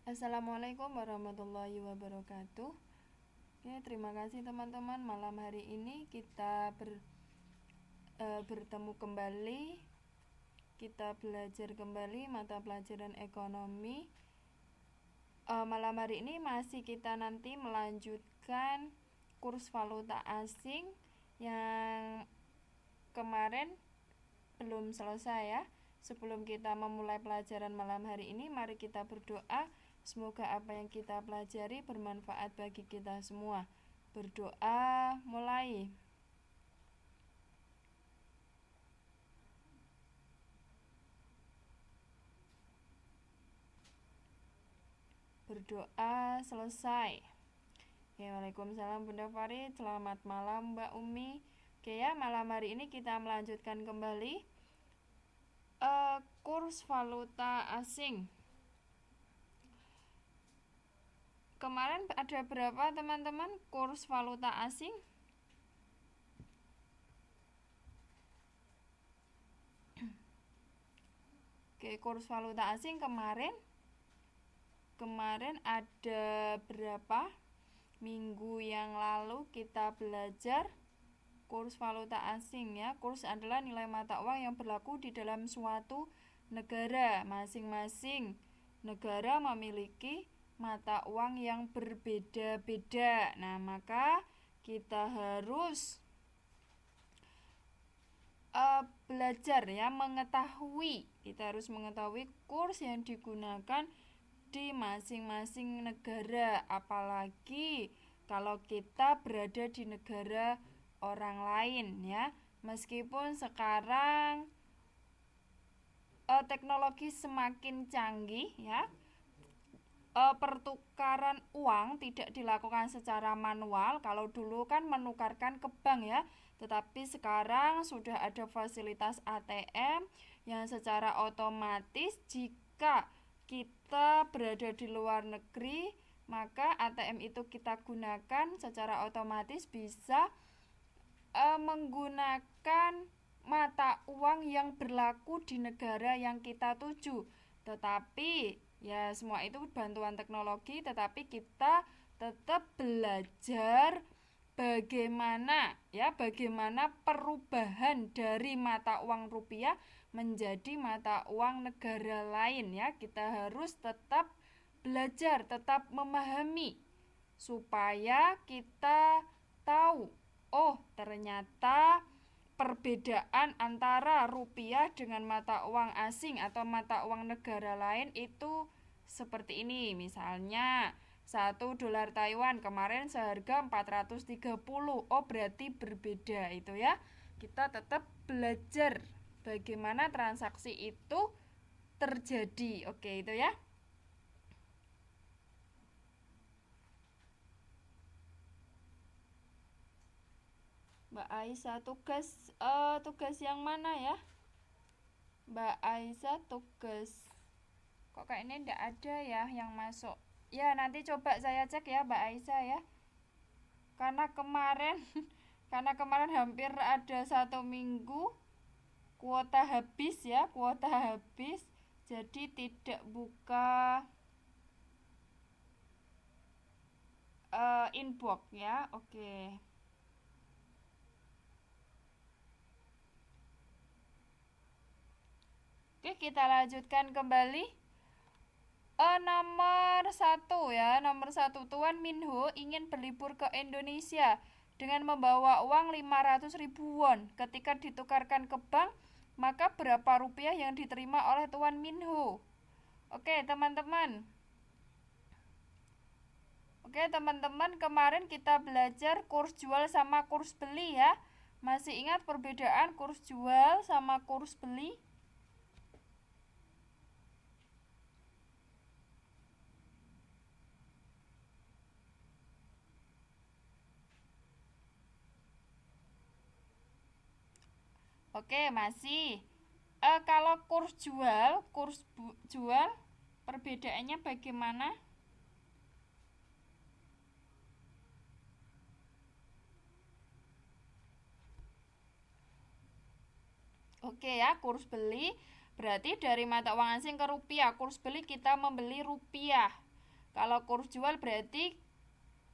Assalamualaikum warahmatullahi wabarakatuh. Oke, terima kasih teman-teman. Malam hari ini kita bertemu kembali. Kita belajar kembali mata pelajaran ekonomi. Malam hari ini masih kita nanti melanjutkan kurs valuta asing yang kemarin belum selesai ya. Sebelum kita memulai pelajaran malam hari ini, mari kita berdoa. Semoga apa yang kita pelajari bermanfaat bagi kita semua. Berdoa mulai. Berdoa selesai. Oke, waalaikumsalam Bunda Farid. Selamat malam Mbak Umi. Oke ya, malam hari ini kita melanjutkan kembali kurs valuta asing. Kemarin ada berapa teman-teman kurs valuta asing? Oke, kurs valuta asing kemarin ada berapa? Minggu yang lalu kita belajar kurs valuta asing ya. Kurs adalah nilai mata uang yang berlaku di dalam suatu negara. Masing-masing negara memiliki mata uang yang berbeda-beda. Nah, maka kita harus belajar ya, kita harus mengetahui kurs yang digunakan di masing-masing negara, apalagi kalau kita berada di negara orang lain ya. Meskipun sekarang teknologi semakin canggih ya, pertukaran uang tidak dilakukan secara manual. Kalau dulu kan menukarkan ke bank ya, tetapi sekarang sudah ada fasilitas ATM yang secara otomatis jika kita berada di luar negeri, maka ATM itu kita gunakan secara otomatis bisa menggunakan mata uang yang berlaku di negara yang kita tuju. Tetapi ya semua itu bantuan teknologi, tetapi kita tetap belajar bagaimana perubahan dari mata uang rupiah menjadi mata uang negara lain ya. Kita harus tetap belajar, tetap memahami supaya kita tahu, oh ternyata perbedaan antara rupiah dengan mata uang asing atau mata uang negara lain itu seperti ini. Misalnya 1 dolar Taiwan kemarin seharga 430. Oh, berarti berbeda itu ya. Kita tetap belajar bagaimana transaksi itu terjadi. Oke, itu ya. Mbak Aisyah tugas yang mana ya? Mbak Aisyah tugas kok kayaknya enggak ada ya yang masuk. Ya, nanti coba saya cek ya Mbak Aisyah ya. Karena kemarin hampir ada 1 minggu kuota habis ya, jadi tidak buka inbox ya. Oke. Oke, kita lanjutkan kembali. Nomor 1 ya, nomor 1, Tuan Minho ingin berlibur ke Indonesia dengan membawa uang 500.000 won. Ketika ditukarkan ke bank, maka berapa rupiah yang diterima oleh Tuan Minho? Oke teman-teman, kemarin kita belajar kurs jual sama kurs beli ya. Masih ingat perbedaan kurs jual sama kurs beli? Oke, masih. Kalau kurs jual perbedaannya bagaimana? Oke ya, kurs beli berarti dari mata uang asing ke rupiah. Kurs beli kita membeli rupiah. Kalau kurs jual berarti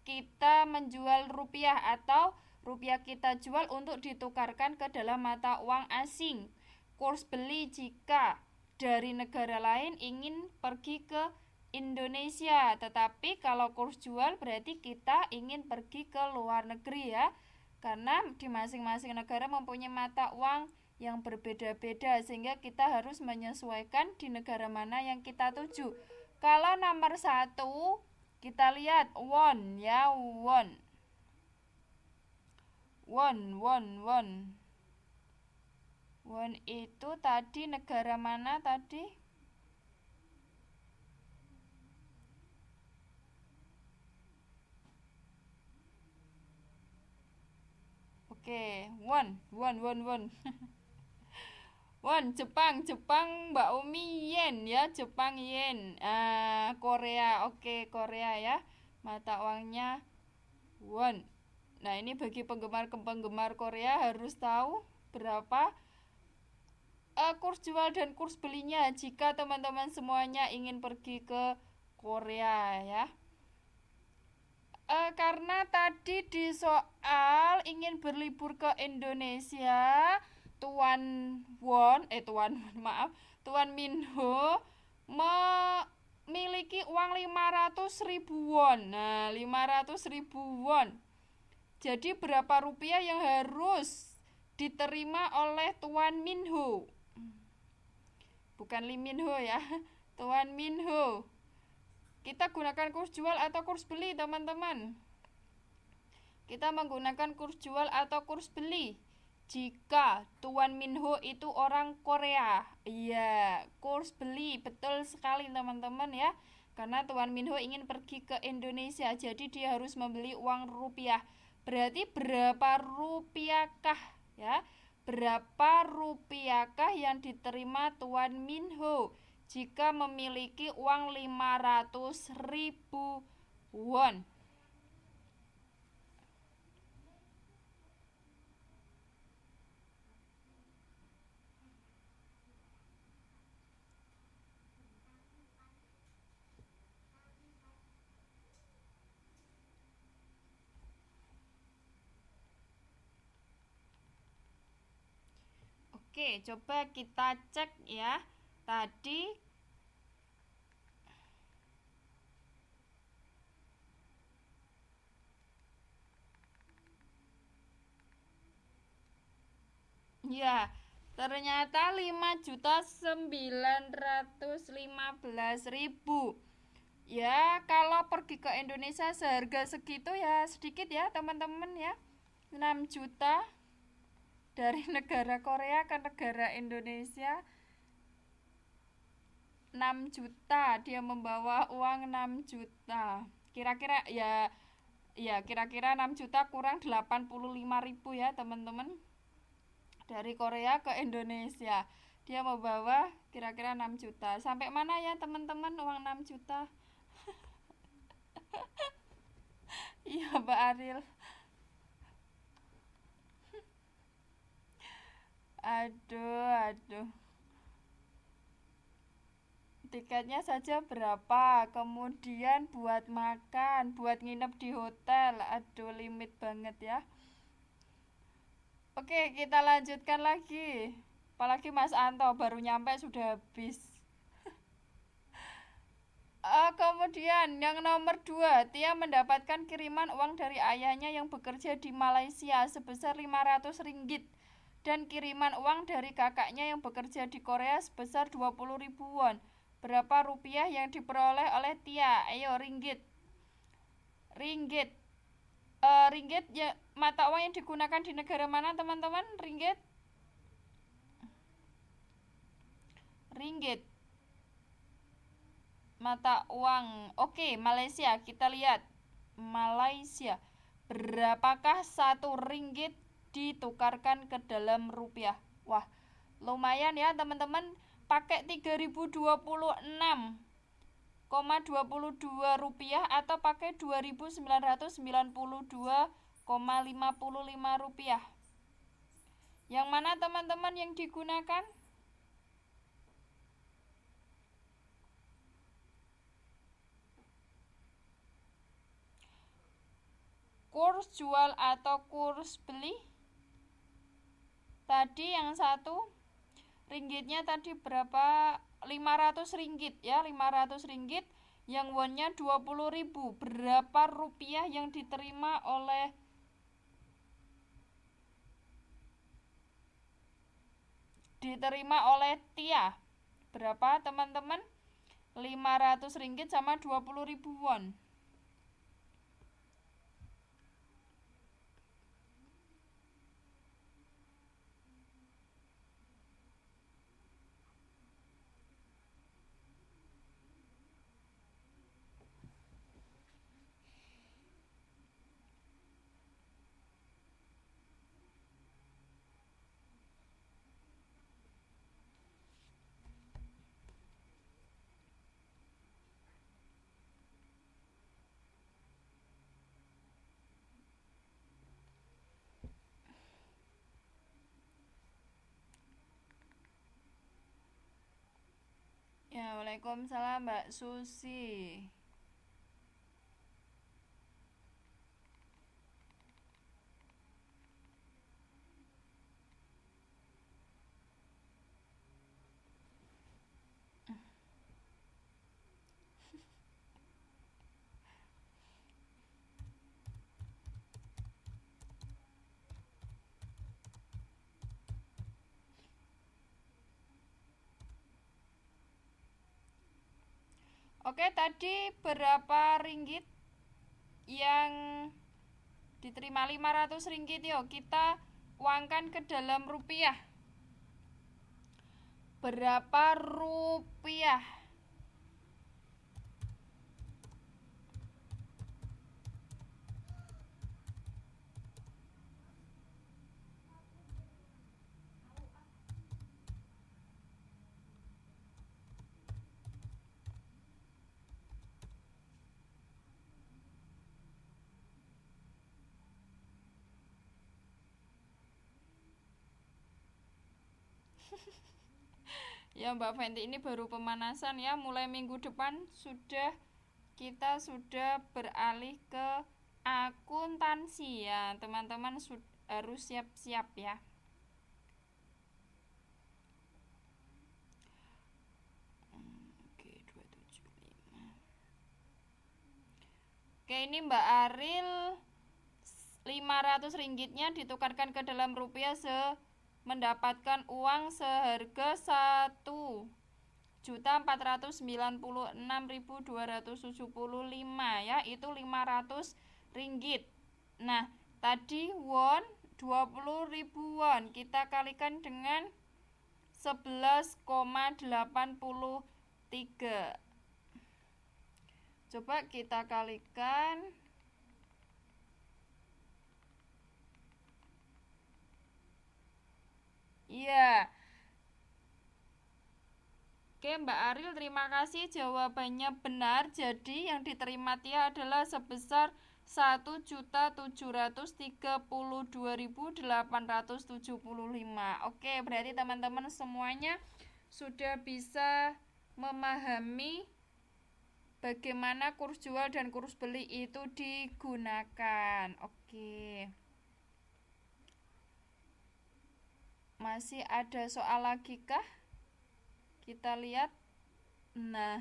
kita menjual rupiah atau rupiah kita jual untuk ditukarkan ke dalam mata uang asing. Kurs beli jika dari negara lain ingin pergi ke Indonesia, tetapi kalau kurs jual berarti kita ingin pergi ke luar negeri ya. Karena di masing-masing negara mempunyai mata uang yang berbeda-beda sehingga kita harus menyesuaikan di negara mana yang kita tuju. Kalau nomor 1 kita lihat won ya, won. Won. Won itu tadi negara mana tadi? Oke, won. Won, Jepang, Mbak Umi yen ya, Jepang yen. Korea, oke, Korea ya. Mata uangnya won. Nah, ini bagi penggemar Korea harus tahu berapa kurs jual dan kurs belinya jika teman-teman semuanya ingin pergi ke Korea ya. Karena tadi di soal ingin berlibur ke Indonesia, Tuan Minho memiliki uang 500.000 won. Nah, 500.000 won. Jadi berapa rupiah yang harus diterima oleh Tuan Minho? Bukan Lee Min Ho ya, Tuan Minho. Kita gunakan kurs jual atau kurs beli, teman-teman? Kita menggunakan kurs jual atau kurs beli jika Tuan Minho itu orang Korea. Iya, kurs beli, betul sekali teman-teman ya. Karena Tuan Minho ingin pergi ke Indonesia, jadi dia harus membeli uang rupiah. Berarti berapa rupiahkah ya? Berapa rupiahkah yang diterima Tuan Minho jika memiliki uang 500.000 won? Oke, coba kita cek ya. Tadi ya, ternyata 5.915.000. Ya, kalau pergi ke Indonesia seharga segitu ya sedikit ya, teman-teman ya. 6 juta dari negara Korea ke negara Indonesia. 6 juta, dia membawa uang 6 juta. Kira-kira kira-kira 6 juta kurang 85.000 ya, teman-teman. Dari Korea ke Indonesia. Dia membawa kira-kira 6 juta. Sampai mana ya, teman-teman, uang 6 juta? Iya, Mbak Aril. Aduh. Tiketnya saja berapa, kemudian buat makan, buat nginep di hotel, aduh limit banget ya. Oke, kita lanjutkan lagi. Apalagi Mas Anto baru nyampe sudah habis. Kemudian yang nomor 2, Tia mendapatkan kiriman uang dari ayahnya yang bekerja di Malaysia sebesar 500 ringgit dan kiriman uang dari kakaknya yang bekerja di Korea sebesar 20.000 won. Berapa rupiah yang diperoleh oleh Tia? Ayo, ringgit. Ringgit. Ringgit ya, mata uang yang digunakan di negara mana, teman-teman? Ringgit. Mata uang. Oke, Malaysia. Kita lihat. Malaysia. Berapakah 1 ringgit ditukarkan ke dalam rupiah? Wah, lumayan ya, teman-teman. Pakai 3.026,22 rupiah atau pakai 2.992,55 rupiah. Yang mana, teman-teman, yang digunakan? Kurs jual atau kurs beli? Tadi yang satu ringgitnya tadi berapa? 500 ringgit ya, 500 ringgit. Yang wonnya 20.000. Berapa rupiah yang diterima oleh Tia? Berapa teman-teman? 500 ringgit sama 20.000 won. Ya, waalaikumsalam Mbak Susi. Oke, tadi berapa ringgit yang diterima? 500 ringgit. Yuk kita uangkan ke dalam rupiah. Berapa rupiah? Ya Mbak Fenty, ini baru pemanasan ya. Mulai minggu depan kita sudah beralih ke akuntansi ya. Teman-teman harus siap-siap ya. Oke, 275. Oke, ini Mbak Aril 500 ringgitnya ditukarkan ke dalam rupiah mendapatkan uang seharga 1.496.275 ya, itu 500 ringgit. Nah, tadi won 20.000 won kita kalikan dengan 11,83. Coba kita kalikan. Iya. Oke, Mbak Aril, terima kasih jawabannya benar. Jadi yang diterima Tia adalah sebesar 1.732.875. Oke, berarti teman-teman semuanya sudah bisa memahami bagaimana kurs jual dan kurs beli itu digunakan. Oke. Masih ada soal lagi kah? Kita lihat. Nah.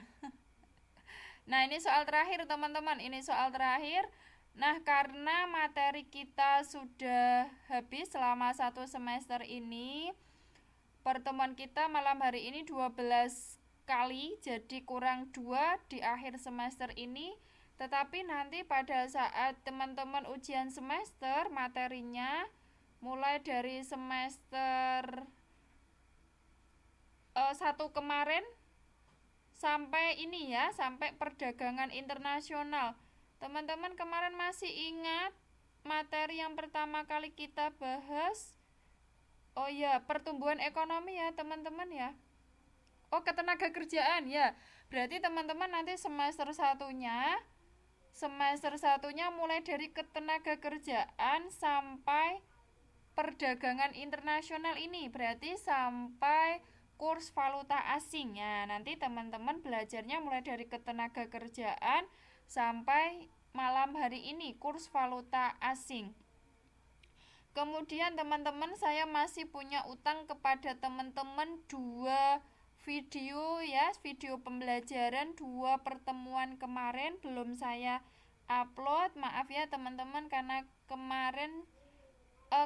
Nah, ini soal terakhir teman-teman. Ini soal terakhir. Nah, karena materi kita sudah habis selama 1 semester ini, pertemuan kita malam hari ini 12 kali, jadi kurang 2 di akhir semester ini. Tetapi nanti pada saat teman-teman ujian semester, materinya mulai dari semester 1 kemarin sampai ini ya, sampai perdagangan internasional. Teman-teman kemarin masih ingat materi yang pertama kali kita bahas? Oh ya, pertumbuhan ekonomi ya teman-teman ya. Oh, ketenaga kerjaan ya. Berarti teman-teman nanti semester satunya mulai dari ketenaga kerjaan sampai perdagangan internasional ini. Berarti sampai kurs valuta asing ya. Nanti teman-teman belajarnya mulai dari ketenaga kerjaan sampai malam hari ini, kurs valuta asing. Kemudian teman-teman, saya masih punya utang kepada teman-teman 2 video ya, video pembelajaran 2 pertemuan kemarin belum saya upload. Maaf ya teman-teman, karena kemarin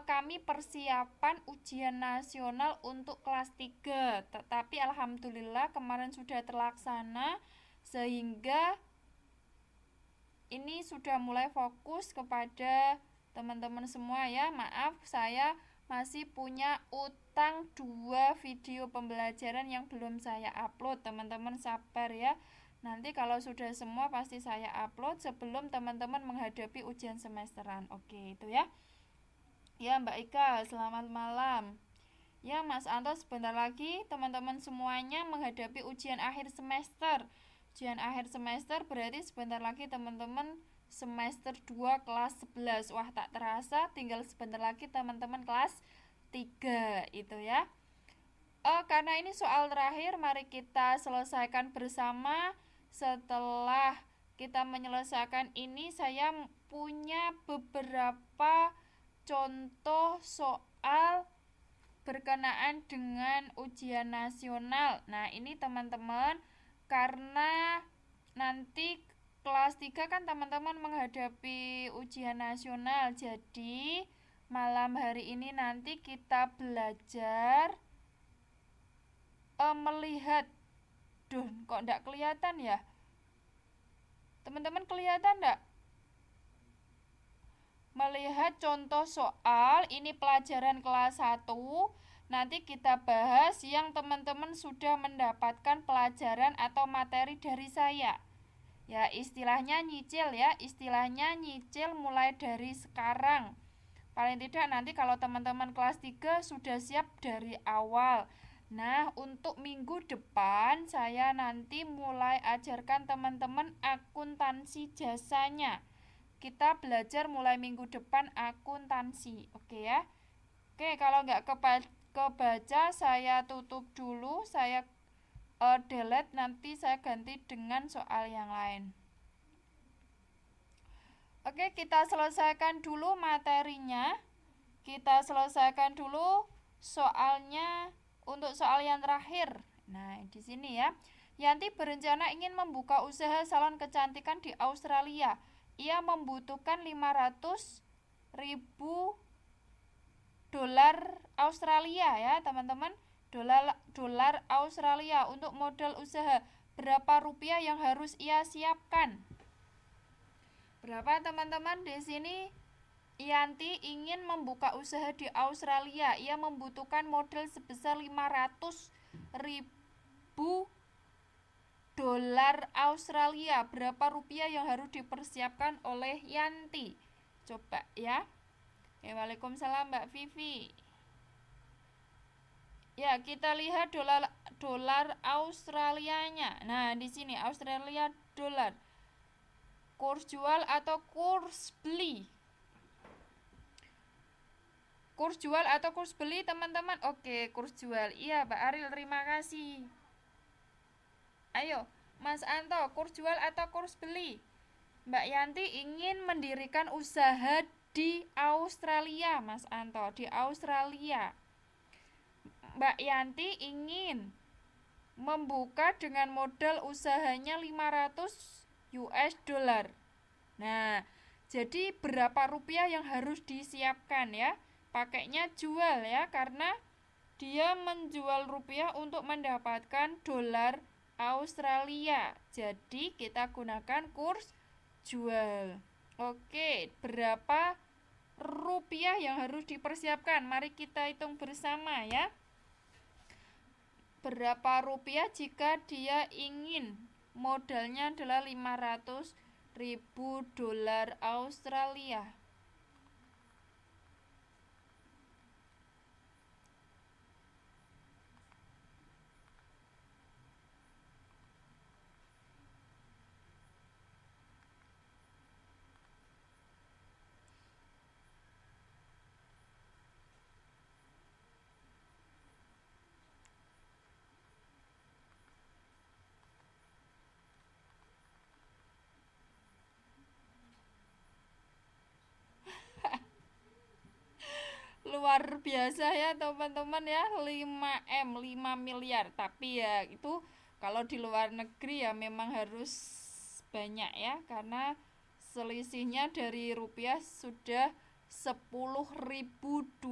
kami persiapan ujian nasional untuk kelas 3. Tetapi alhamdulillah kemarin sudah terlaksana, sehingga ini sudah mulai fokus kepada teman-teman semua ya. Maaf, saya masih punya utang 2 video pembelajaran yang belum saya upload. Teman-teman sabar ya. Nanti kalau sudah semua pasti saya upload sebelum teman-teman menghadapi ujian semesteran. Oke, itu ya. Ya Mbak Ika, selamat malam. Ya Mas Anto, sebentar lagi teman-teman semuanya menghadapi ujian akhir semester. Ujian akhir semester berarti sebentar lagi teman-teman semester 2 kelas 11. Wah, tak terasa tinggal sebentar lagi teman-teman kelas 3 itu ya. Karena ini soal terakhir, mari kita selesaikan bersama. Setelah kita menyelesaikan ini, saya punya beberapa contoh soal berkenaan dengan ujian nasional. Nah, ini teman-teman, karena nanti kelas 3 kan teman-teman menghadapi ujian nasional. Jadi, malam hari ini nanti kita belajar melihat. Duh, kok enggak kelihatan ya? Teman-teman kelihatan enggak? Melihat contoh soal, ini pelajaran kelas 1. Nanti kita bahas yang teman-teman sudah mendapatkan pelajaran atau materi dari saya. Ya, istilahnya nyicil ya, istilahnya nyicil mulai dari sekarang. Paling tidak nanti kalau teman-teman kelas 3 sudah siap dari awal. Nah, untuk minggu depan saya nanti mulai ajarkan teman-teman akuntansi jasanya. Kita belajar mulai minggu depan akuntansi, oke ya. Oke, kalau nggak kebaca saya tutup dulu, saya delete, nanti saya ganti dengan soal yang lain. Oke, kita selesaikan dulu materinya. Kita selesaikan dulu soalnya untuk soal yang terakhir. Nah, di sini ya. Yanti berencana ingin membuka usaha salon kecantikan di Australia. Ia membutuhkan 500.000 dolar Australia ya, teman-teman. Dolar Australia untuk modal usaha. Berapa rupiah yang harus ia siapkan? Berapa teman-teman? Di sini Yanti ingin membuka usaha di Australia. Ia membutuhkan modal sebesar 500.000 dolar Australia. Berapa rupiah yang harus dipersiapkan oleh Yanti? Coba ya. Waalaikumsalam Mbak Vivi. Ya, kita lihat dolar Australianya. Nah, di sini Australia dolar. Kurs jual atau kurs beli? Kurs jual atau kurs beli, teman-teman? Oke, kurs jual. Iya, Mbak Aril, terima kasih. Ayo, Mas Anto, kurs jual atau kurs beli? Mbak Yanti ingin mendirikan usaha di Australia, Mas Anto, di Australia. Mbak Yanti ingin membuka dengan modal usahanya 500 US dollar. Nah, jadi berapa rupiah yang harus disiapkan ya? Pakainya jual ya, karena dia menjual rupiah untuk mendapatkan dolar Australia. Jadi kita gunakan kurs jual. Oke, berapa rupiah yang harus dipersiapkan? Mari kita hitung bersama ya. Berapa rupiah jika dia ingin modalnya adalah 500.000 dolar Australia? luar biasa ya teman-teman ya, 5M, 5 miliar. Tapi ya itu kalau di luar negeri ya memang harus banyak ya, karena selisihnya dari rupiah sudah 10.240,48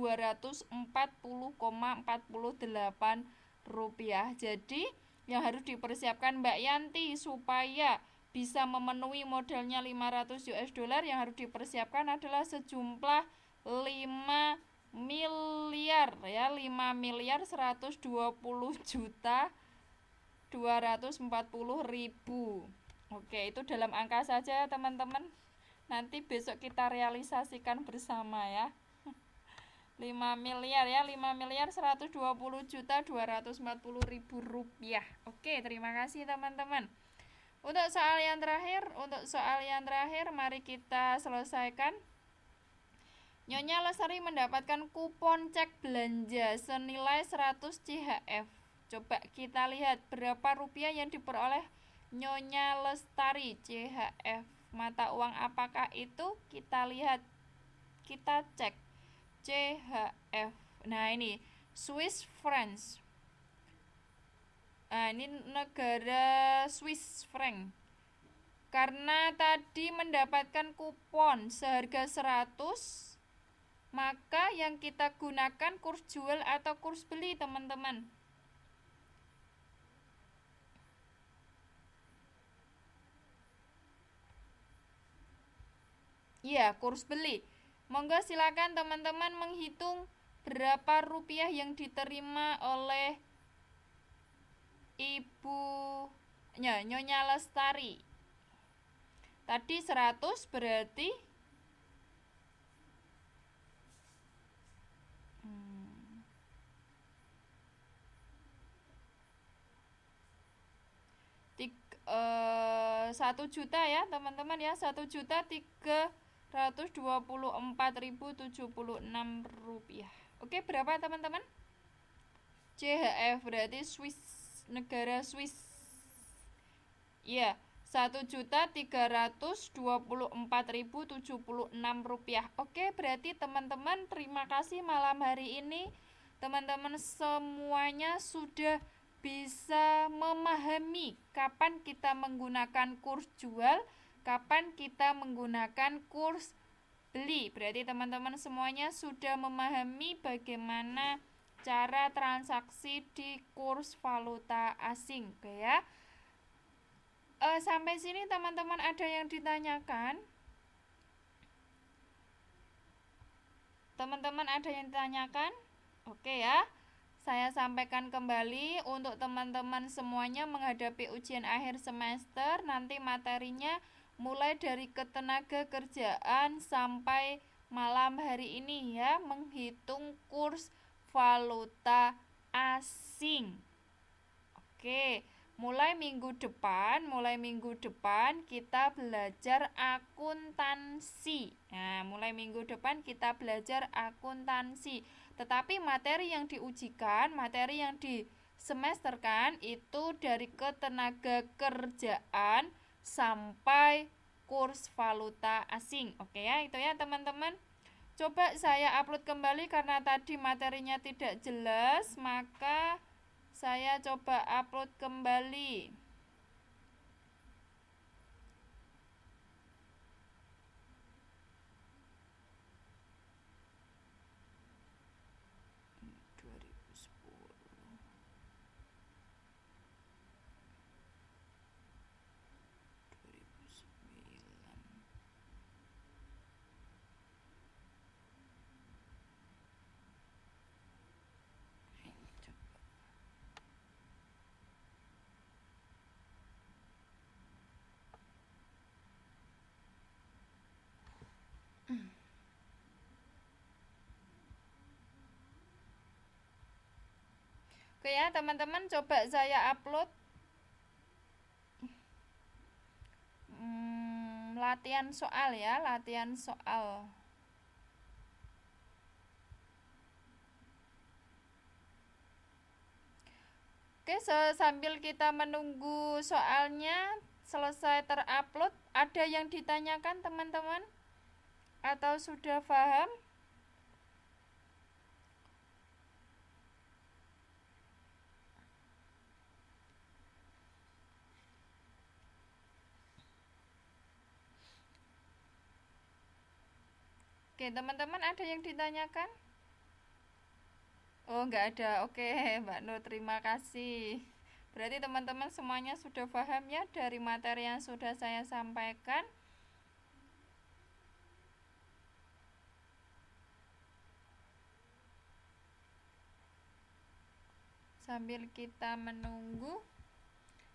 rupiah. Jadi yang harus dipersiapkan Mbak Yanti supaya bisa memenuhi modalnya 500 US dollar, yang harus dipersiapkan adalah sejumlah 5 miliar ya, 5 miliar 120 juta 240.000. Oke, itu dalam angka saja teman-teman. Nanti besok kita realisasikan bersama ya. 5 miliar ya, 5 miliar 120 juta 240.000 rupiah. Oke, terima kasih teman-teman. Untuk soal yang terakhir mari kita selesaikan. Nyonya Lestari mendapatkan kupon cek belanja senilai 100 CHF. Coba kita lihat berapa rupiah yang diperoleh Nyonya Lestari. CHF mata uang apakah itu? Kita lihat, kita cek. CHF. Nah, ini Swiss francs. Nah, ini negara Swiss franc. Karena tadi mendapatkan kupon seharga 100, maka yang kita gunakan kurs jual atau kurs beli, teman-teman. Iya, kurs beli. Monggo silakan teman-teman menghitung berapa rupiah yang diterima oleh Ibu Nyonya Lestari. Tadi 100 berarti 1 juta ya teman-teman ya, 1.324.076 rupiah. Oke, berapa teman-teman? CHF berarti Swiss, negara Swiss. Iya, 1.324.076 rupiah. Oke, berarti teman-teman terima kasih malam hari ini. Teman-teman semuanya sudah bisa memahami kapan kita menggunakan kurs jual, kapan kita menggunakan kurs beli. Berarti teman-teman semuanya sudah memahami bagaimana cara transaksi di kurs valuta asing. Oke ya. Sampai sini teman-teman ada yang ditanyakan? Teman-teman ada yang ditanyakan? Oke ya. Saya sampaikan kembali untuk teman-teman semuanya menghadapi ujian akhir semester. Nanti materinya mulai dari ketenaga kerjaan sampai malam hari ini ya, menghitung kurs valuta asing. Oke, mulai minggu depan kita belajar akuntansi. Nah, mulai minggu depan kita belajar akuntansi. Tetapi materi yang diujikan, materi yang disemesterkan itu dari ketenaga kerjaan sampai kurs valuta asing. Oke ya, itu ya teman-teman. Coba saya upload kembali karena tadi materinya tidak jelas, maka saya coba upload kembali. Oke ya teman-teman, coba saya upload latihan soal ya, latihan soal. Oke, sambil kita menunggu soalnya selesai terupload, ada yang ditanyakan teman-teman? Atau sudah paham? Oke, teman-teman ada yang ditanyakan? Oh, nggak ada. Oke, Mbak Nur, terima kasih. Berarti teman-teman semuanya sudah paham ya dari materi yang sudah saya sampaikan. Sambil kita menunggu,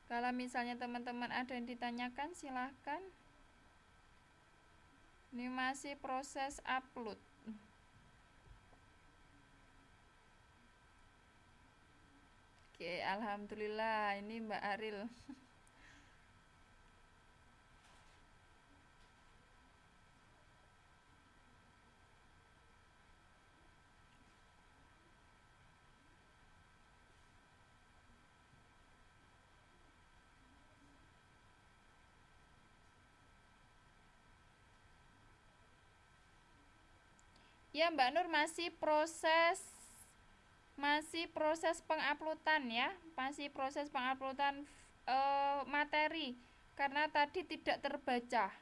kalau misalnya teman-teman ada yang ditanyakan, silahkan. Ini masih proses upload. Oke, alhamdulillah ini Mbak Aril. Ya, Mbak Nur masih proses penguploadan ya, masih proses penguploadan materi karena tadi tidak terbaca.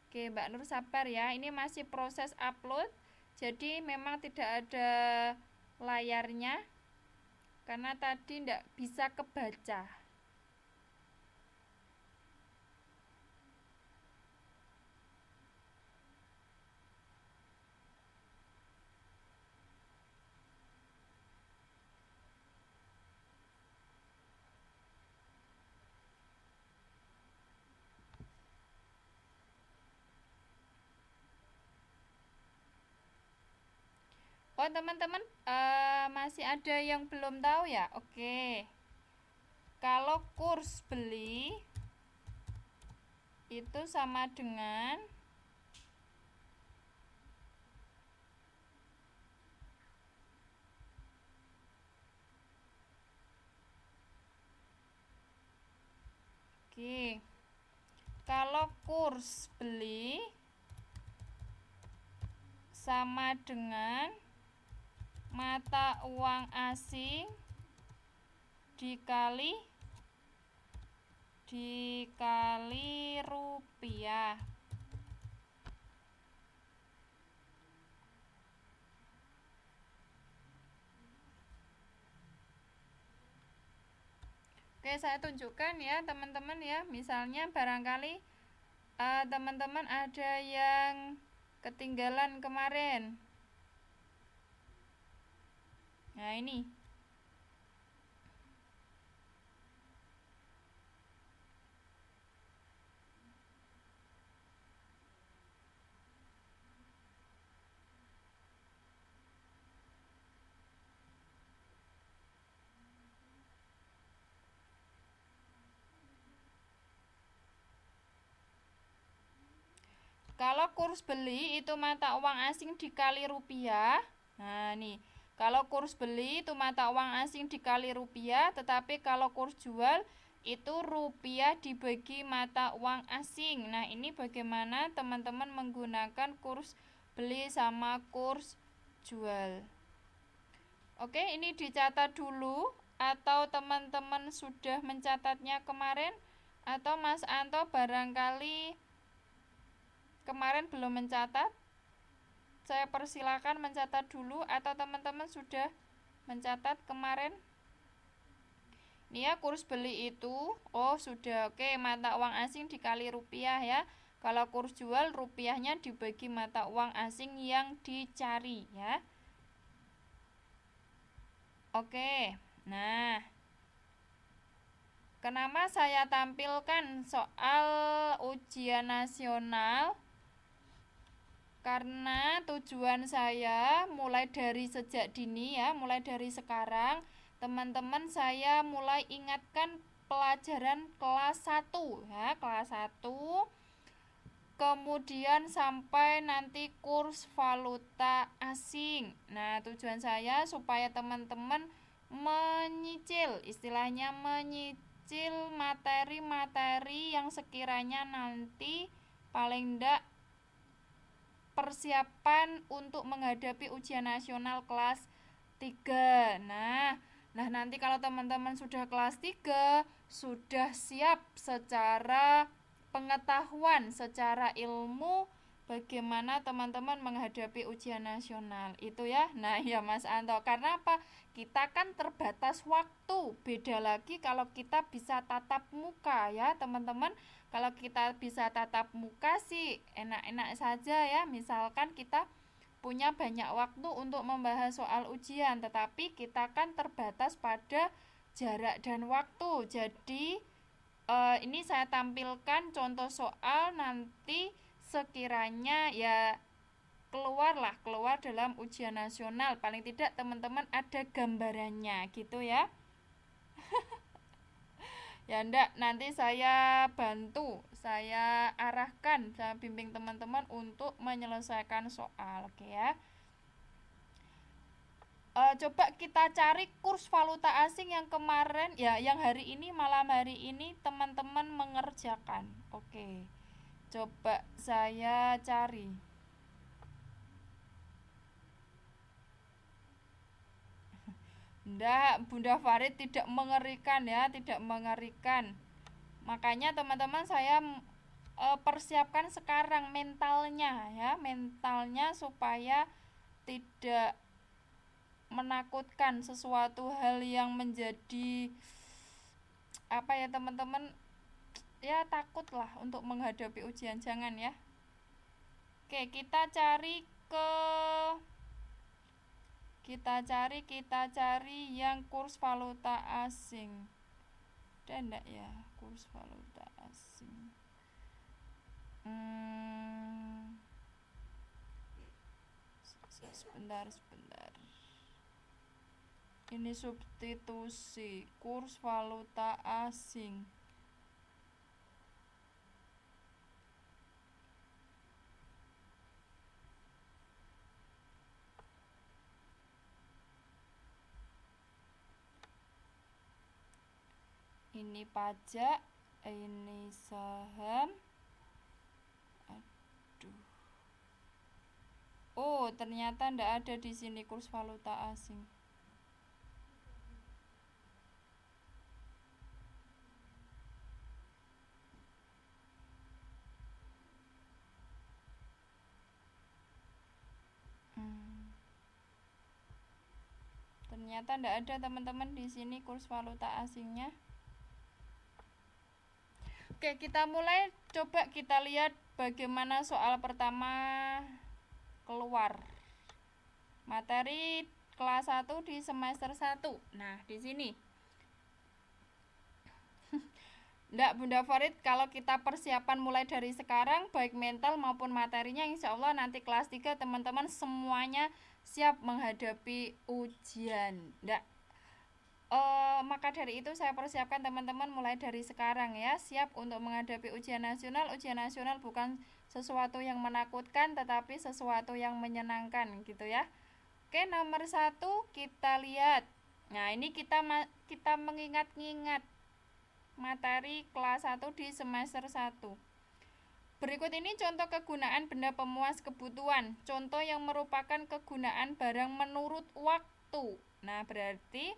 Oke, Mbak Nur sabar ya, ini masih proses upload, jadi memang tidak ada layarnya karena tadi tidak bisa kebaca. Oh, teman-teman masih ada yang belum tahu ya? Oke. Kalau kurs beli itu sama dengan Oke. Kalau kurs beli sama dengan mata uang asing dikali rupiah. Oke, saya tunjukkan ya teman-teman ya. Misalnya barangkali teman-teman ada yang ketinggalan kemarin. Nah, ini. Kalau kurs beli itu mata uang asing dikali rupiah. Nah, nih. Kalau kurs beli itu mata uang asing dikali rupiah, tetapi kalau kurs jual itu rupiah dibagi mata uang asing. Nah, ini bagaimana teman-teman menggunakan kurs beli sama kurs jual. Oke, ini dicatat dulu atau teman-teman sudah mencatatnya kemarin atau Mas Anto barangkali kemarin belum mencatat. Saya persilakan mencatat dulu atau teman-teman sudah mencatat kemarin. Ini ya kurs beli itu, oh sudah, oke, mata uang asing dikali rupiah ya. Kalau kurs jual rupiahnya dibagi mata uang asing yang dicari ya. Oke, nah kenapa saya tampilkan soal ujian nasional? Karena tujuan saya mulai dari sejak dini ya, mulai dari sekarang teman-teman saya mulai ingatkan pelajaran kelas 1 ya, kelas 1. Kemudian sampai nanti kurs valuta asing. Nah, tujuan saya supaya teman-teman menyicil, istilahnya menyicil materi-materi yang sekiranya nanti paling enggak persiapan untuk menghadapi ujian nasional kelas 3. Nah, nanti kalau teman-teman sudah kelas 3, sudah siap secara pengetahuan, secara ilmu, bagaimana teman-teman menghadapi ujian nasional itu ya. Nah ya Mas Anto, karena apa? Kita kan terbatas waktu. Beda lagi kalau kita bisa tatap muka ya teman-teman. Kalau kita bisa tatap muka sih enak-enak saja ya. Misalkan kita punya banyak waktu untuk membahas soal ujian, tetapi kita kan terbatas pada jarak dan waktu. Jadi ini saya tampilkan contoh soal, nanti sekiranya ya keluar dalam ujian nasional, paling tidak teman-teman ada gambarannya gitu ya. Ya ndak, nanti saya bantu, saya arahkan, saya bimbing teman-teman untuk menyelesaikan soal, oke ya. Coba kita cari kurs valuta asing yang kemarin ya, yang hari ini, malam hari ini teman-teman mengerjakan. Oke. Coba saya cari. Ndak, Bunda Farid tidak mengerikan ya, tidak mengerikan. Makanya teman-teman saya persiapkan sekarang mentalnya ya, mentalnya supaya tidak menakutkan sesuatu hal yang menjadi apa ya teman-teman, ya takutlah untuk menghadapi ujian, jangan ya. Oke, kita cari yang kurs valuta asing. Ada enggak ya kurs valuta asing? Sebentar. Ini substitusi kurs valuta asing. Ini pajak, ini saham. Aduh. Oh, ternyata ndak ada di sini kurs valuta asing. Ternyata ndak ada teman-teman di sini kurs valuta asingnya. Oke, kita mulai. Coba kita lihat bagaimana soal pertama keluar. Materi kelas 1 di semester 1. Nah, di sini. Ndak Bunda Farid, kalau kita persiapan mulai dari sekarang, baik mental maupun materinya, insya Allah nanti kelas 3 teman-teman semuanya siap menghadapi ujian. Ndak. Maka dari itu saya persiapkan teman-teman mulai dari sekarang ya, siap untuk menghadapi ujian nasional. Ujian nasional bukan sesuatu yang menakutkan, tetapi sesuatu yang menyenangkan gitu ya. Oke, nomor 1 kita lihat. Nah, ini kita mengingat-ingat materi kelas 1 di semester 1. Berikut ini contoh kegunaan benda pemuas kebutuhan. Contoh yang merupakan kegunaan barang menurut waktu. Nah, berarti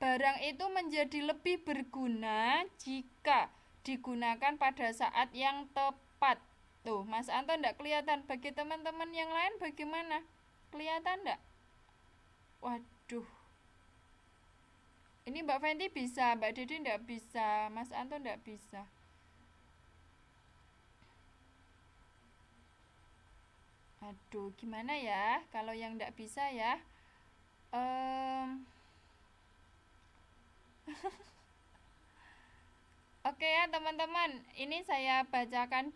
barang itu menjadi lebih berguna jika digunakan pada saat yang tepat. Tuh, Mas Anto enggak kelihatan. Bagi teman-teman yang lain bagaimana? Kelihatan enggak? Waduh. Ini Mbak Fenty bisa, Mbak Dede enggak bisa, Mas Anto enggak bisa. Aduh, gimana ya kalau yang enggak bisa ya? Oke ya teman-teman, ini saya bacakan,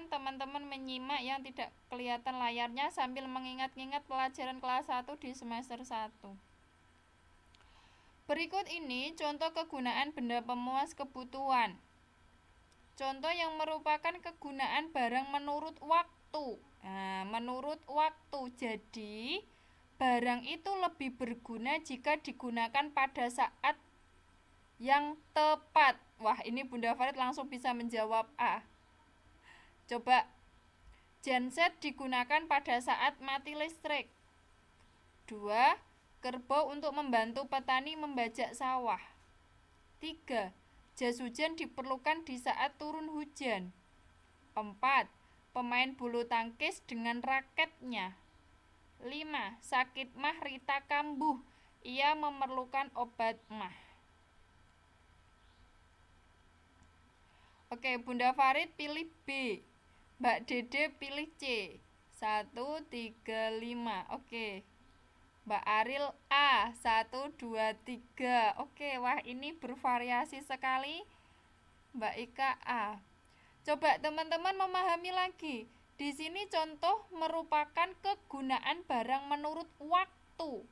teman-teman menyimak yang tidak kelihatan layarnya sambil mengingat-ingat pelajaran kelas 1 di semester 1. Berikut ini contoh kegunaan benda pemuas kebutuhan. Contoh yang merupakan kegunaan barang menurut waktu. Nah, menurut waktu. Jadi, barang itu lebih berguna jika digunakan pada saat yang tepat. Wah, ini Bunda Farid langsung bisa menjawab A. Coba, genset digunakan pada saat mati listrik. 2. Kerbau untuk membantu petani membajak sawah. 3. Jas hujan diperlukan di saat turun hujan. 4. pemain bulu tangkis dengan raketnya. 5. Sakit mah Rita kambuh, ia memerlukan obat mah. Oke, Bunda Farid pilih B, Mbak Dede pilih C. 1, 3, 5. Oke, Mbak Aril A. 1, 2, 3. Oke, wah ini bervariasi sekali. Mbak Ika A. Coba teman-teman memahami lagi. Di sini contoh merupakan kegunaan barang menurut waktu.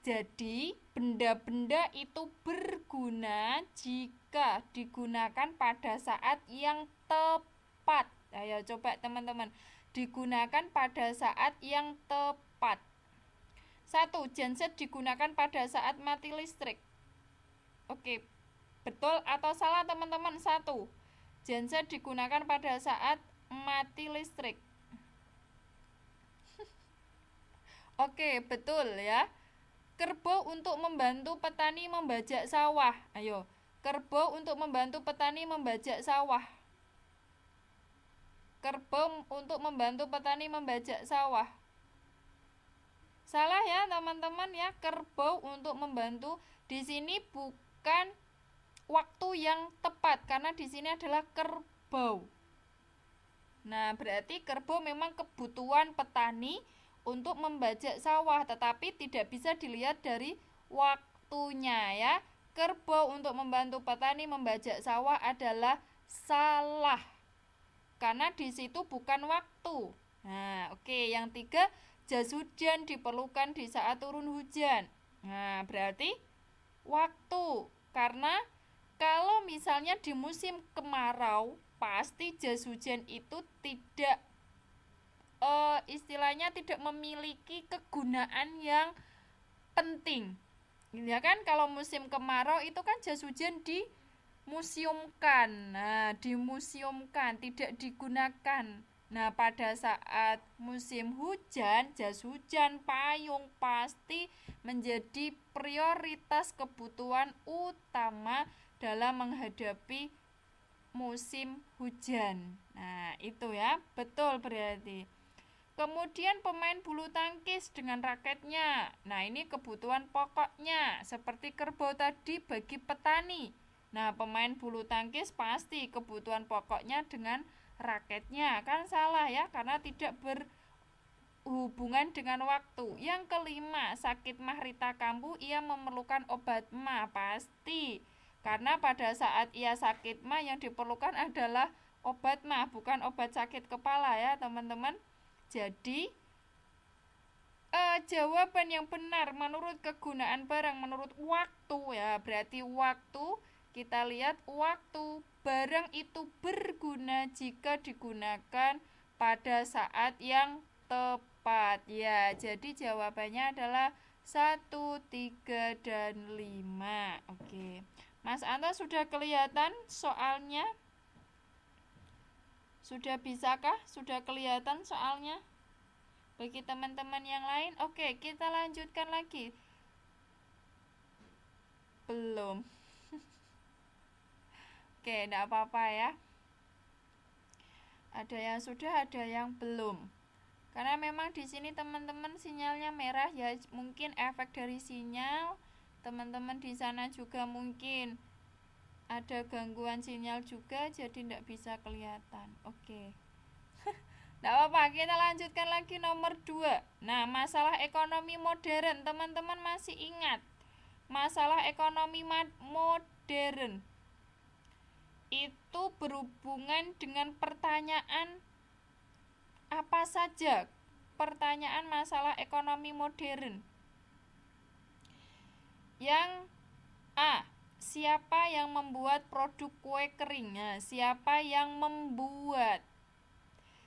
Jadi, benda-benda itu berguna jika digunakan pada saat yang tepat. Ayo coba teman-teman, digunakan pada saat yang tepat. 1. Genset digunakan pada saat mati listrik. Oke, betul atau salah teman-teman? 1. Genset digunakan pada saat mati listrik. Oke, betul ya. Kerbau untuk membantu petani membajak sawah. Ayo, kerbau untuk membantu petani membajak sawah. Kerbau untuk membantu petani membajak sawah. Salah ya teman-teman ya, kerbau untuk membantu. Di sini bukan waktu yang tepat karena di sini adalah kerbau. Nah, berarti kerbau memang kebutuhan petani untuk membajak sawah, tetapi tidak bisa dilihat dari waktunya ya. Kerbau untuk membantu petani membajak sawah adalah salah, karena di situ bukan waktu. Nah, oke, yang 3, jas hujan diperlukan di saat turun hujan. Nah, berarti waktu, karena kalau misalnya di musim kemarau, pasti jas hujan itu tidak istilahnya tidak memiliki kegunaan yang penting. Ya kan, kalau musim kemarau itu kan jas hujan dimuseumkan. Nah, dimuseumkan, tidak digunakan. Nah, pada saat musim hujan, jas hujan, payung pasti menjadi prioritas kebutuhan utama dalam menghadapi musim hujan. Nah, itu ya, betul berarti. Kemudian pemain bulu tangkis dengan raketnya. Nah, ini kebutuhan pokoknya, seperti kerbau tadi bagi petani. Nah, pemain bulu tangkis pasti kebutuhan pokoknya dengan raketnya. Kan salah ya, karena tidak berhubungan dengan waktu. Yang kelima, sakit mah Rita kambuh, ia memerlukan obat mah. Pasti, karena pada saat ia sakit mah yang diperlukan adalah obat mah, bukan obat sakit kepala ya teman-teman. Jadi jawaban yang benar menurut kegunaan barang menurut waktu ya, berarti waktu, kita lihat waktu, barang itu berguna jika digunakan pada saat yang tepat ya. Jadi jawabannya adalah 1, 3, dan 5. Oke, Mas Anto sudah kelihatan soalnya? Sudah bisakah? Sudah kelihatan soalnya? Bagi teman-teman yang lain? Oke, kita lanjutkan lagi. Belum. Oke, enggak apa-apa ya. Ada yang sudah, ada yang belum. Karena memang di sini teman-teman sinyalnya merah ya, mungkin efek dari sinyal. Teman-teman di sana juga mungkin ada gangguan sinyal juga, jadi tidak bisa kelihatan. Oke. Tidak apa-apa, kita lanjutkan lagi nomor 2. Nah, masalah ekonomi modern, teman-teman masih ingat? Masalah ekonomi modern itu berhubungan dengan pertanyaan apa saja? Pertanyaan masalah ekonomi modern. Yang A, siapa yang membuat produk kue kering? Nah, siapa yang membuat?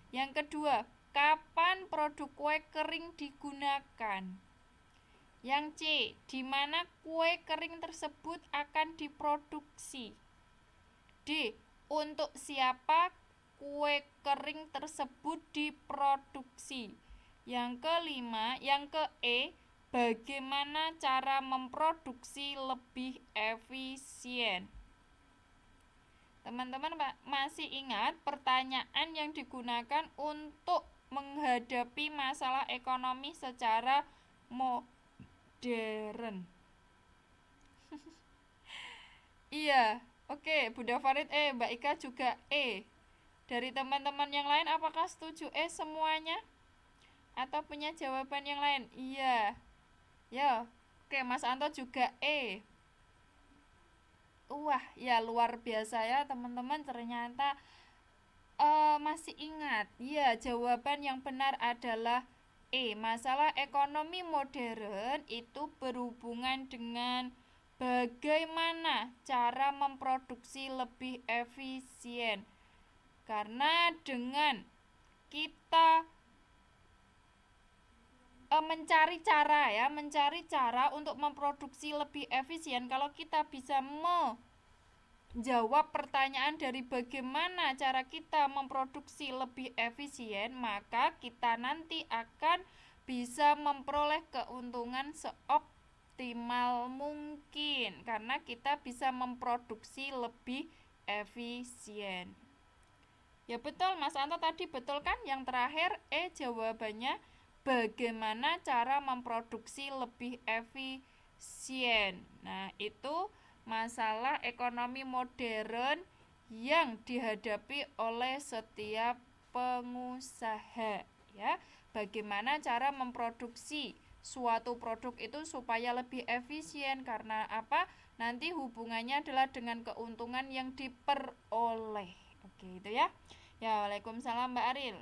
Yang kedua, kapan produk kue kering digunakan? Yang C, di mana kue kering tersebut akan diproduksi? D, untuk siapa kue kering tersebut diproduksi? Yang kelima, yang ke E, bagaimana cara memproduksi lebih efisien? Teman-teman masih ingat pertanyaan yang digunakan untuk menghadapi masalah ekonomi secara modern? Iya, oke, Bunda Farid Mbak Ika juga Dari teman-teman yang lain apakah setuju semuanya? Atau punya jawaban yang lain? Iya. Ya, oke, Mas Anto juga Wah, ya luar biasa ya teman-teman, ternyata masih ingat. Ya, jawaban yang benar adalah masalah ekonomi modern itu berhubungan dengan bagaimana cara memproduksi lebih efisien. Karena dengan kita mencari cara untuk memproduksi lebih efisien, kalau kita bisa menjawab pertanyaan dari bagaimana cara kita memproduksi lebih efisien, maka kita nanti akan bisa memperoleh keuntungan seoptimal mungkin karena kita bisa memproduksi lebih efisien. Ya betul, Mas Anto tadi betul kan? Yang terakhir jawabannya bagaimana cara memproduksi lebih efisien. Nah, itu masalah ekonomi modern yang dihadapi oleh setiap pengusaha, ya. Bagaimana cara memproduksi suatu produk itu supaya lebih efisien, karena apa? Nanti hubungannya adalah dengan keuntungan yang diperoleh. Oke, itu ya. Ya, waalaikumsalam Mbak Aril.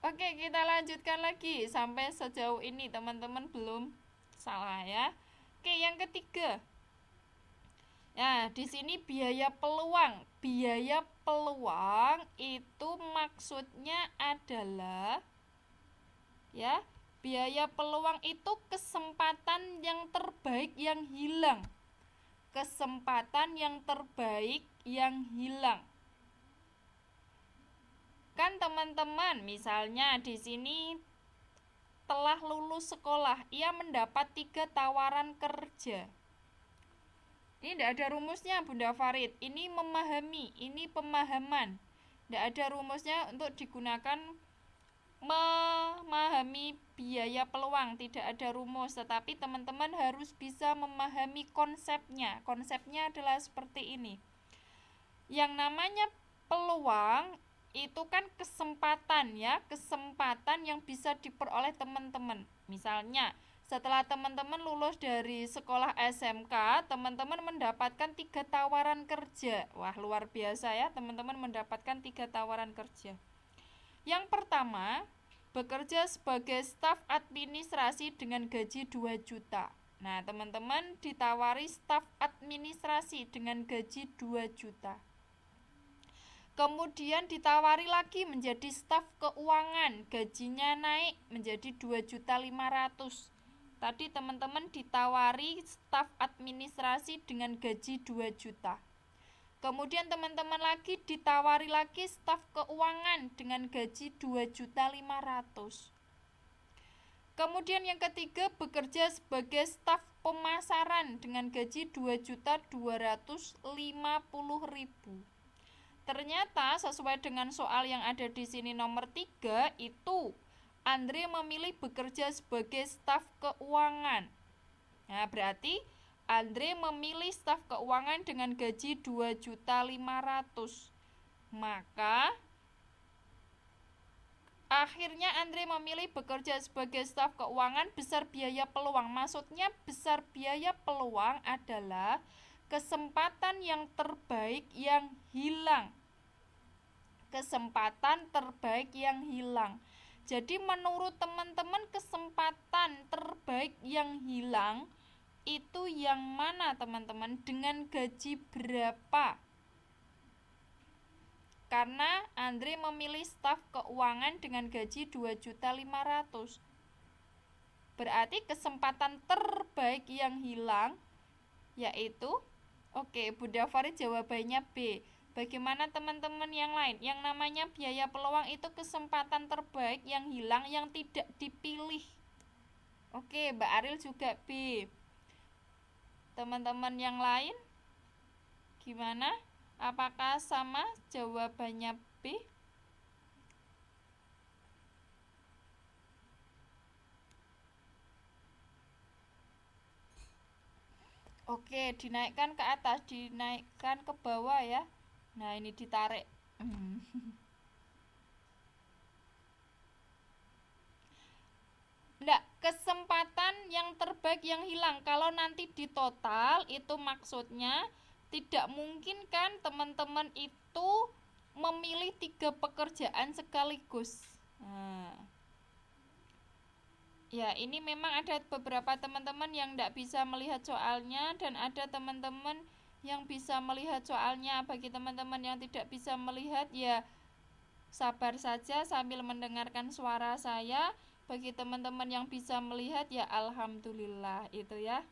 Oke, kita lanjutkan lagi. Sampai sejauh ini teman-teman belum salah ya. Oke, yang ketiga. Nah, di sini biaya peluang. Biaya peluang itu maksudnya adalah ya, biaya peluang itu kesempatan yang terbaik yang hilang. Kesempatan yang terbaik yang hilang. Kan teman-teman, misalnya di sini telah lulus sekolah, ia mendapat 3 tawaran kerja. Ini tidak ada rumusnya Bunda Farid. Ini memahami, ini pemahaman. Tidak ada rumusnya untuk digunakan memahami biaya peluang. Tidak ada rumus, tetapi teman-teman harus bisa memahami konsepnya. Konsepnya adalah seperti ini. Yang namanya peluang itu kan kesempatan ya, kesempatan yang bisa diperoleh teman-teman. Misalnya, setelah teman-teman lulus dari sekolah SMK, teman-teman mendapatkan 3 tawaran kerja. Wah, luar biasa ya, teman-teman mendapatkan 3 tawaran kerja. Yang pertama, bekerja sebagai staf administrasi dengan gaji 2 juta. Nah, teman-teman ditawari staf administrasi dengan gaji 2 juta. Kemudian ditawari lagi menjadi staf keuangan, gajinya naik menjadi 2.500.000. Tadi teman-teman ditawari staf administrasi dengan gaji 2 juta. Kemudian teman-teman lagi ditawari lagi staf keuangan dengan gaji 2.500.000. Kemudian yang ketiga, bekerja sebagai staf pemasaran dengan gaji 2.250.000. Ternyata sesuai dengan soal yang ada di sini nomor 3 itu Andre memilih bekerja sebagai staf keuangan. Nah, berarti Andre memilih staf keuangan dengan gaji 2.500.000. Maka akhirnya Andre memilih bekerja sebagai staf keuangan besar biaya peluang. Maksudnya besar biaya peluang adalah kesempatan yang terbaik yang hilang. Kesempatan terbaik yang hilang. Jadi menurut teman-teman kesempatan terbaik yang hilang itu yang mana teman-teman? Dengan gaji berapa? Karena Andre memilih staf keuangan dengan gaji 2.500.000. Berarti kesempatan terbaik yang hilang yaitu Bunda Farid jawabannya B. Bagaimana teman-teman yang lain? Yang namanya biaya peluang itu kesempatan terbaik yang hilang yang tidak dipilih. Mbak Aril juga B. Teman-teman yang lain Gimana? Apakah sama jawabannya B? Oke, dinaikkan ke atas, dinaikkan ke bawah ya. Nah, ini ditarik. Enggak, kesempatan yang terbaik yang hilang. Kalau nanti di total itu maksudnya tidak mungkin kan teman-teman itu memilih 3 pekerjaan sekaligus. Nah, ya ini memang ada beberapa teman-teman yang tidak bisa melihat soalnya dan ada teman-teman yang bisa melihat soalnya. Bagi teman-teman yang tidak bisa melihat ya sabar saja sambil mendengarkan suara saya. Bagi teman-teman yang bisa melihat ya alhamdulillah itu ya.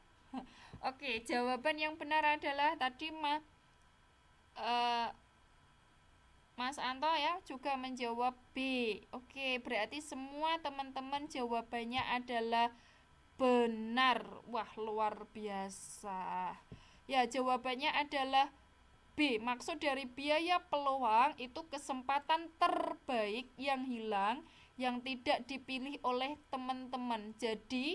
Oke, jawaban yang benar adalah tadi Mas Anto ya juga menjawab B. Oke, berarti semua teman-teman jawabannya adalah benar. Wah, luar biasa. Ya, jawabannya adalah B. Maksud dari biaya peluang itu kesempatan terbaik yang hilang yang tidak dipilih oleh teman-teman. Jadi,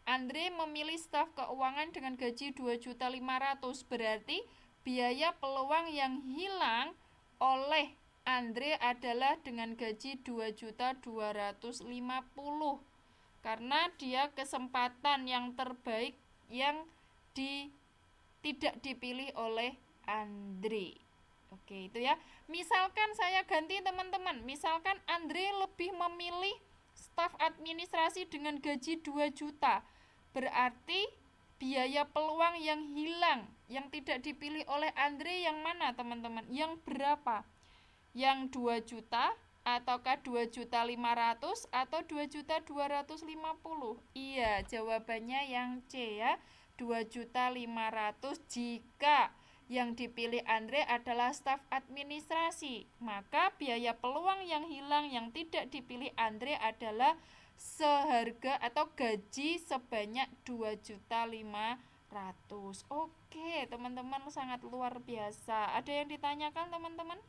Andre memilih staf keuangan dengan gaji 2.500.000. Berarti biaya peluang yang hilang oleh Andre adalah dengan gaji 2.250.000 karena dia kesempatan yang terbaik yang tidak dipilih oleh Andre. Oke, itu ya. Misalkan saya ganti teman-teman. Misalkan Andre lebih memilih staf administrasi dengan gaji 2 juta. Berarti biaya peluang yang hilang, yang tidak dipilih oleh Andre yang mana teman-teman? Yang berapa? Yang 2 juta ataukah 2.500.000 atau 2.250.000? Iya, jawabannya yang C ya. 2.500.000 jika yang dipilih Andre adalah staf administrasi. Maka biaya peluang yang hilang yang tidak dipilih Andre adalah seharga atau gaji sebanyak 2.500.000. Oke, teman-teman sangat luar biasa. Ada yang ditanyakan teman-teman?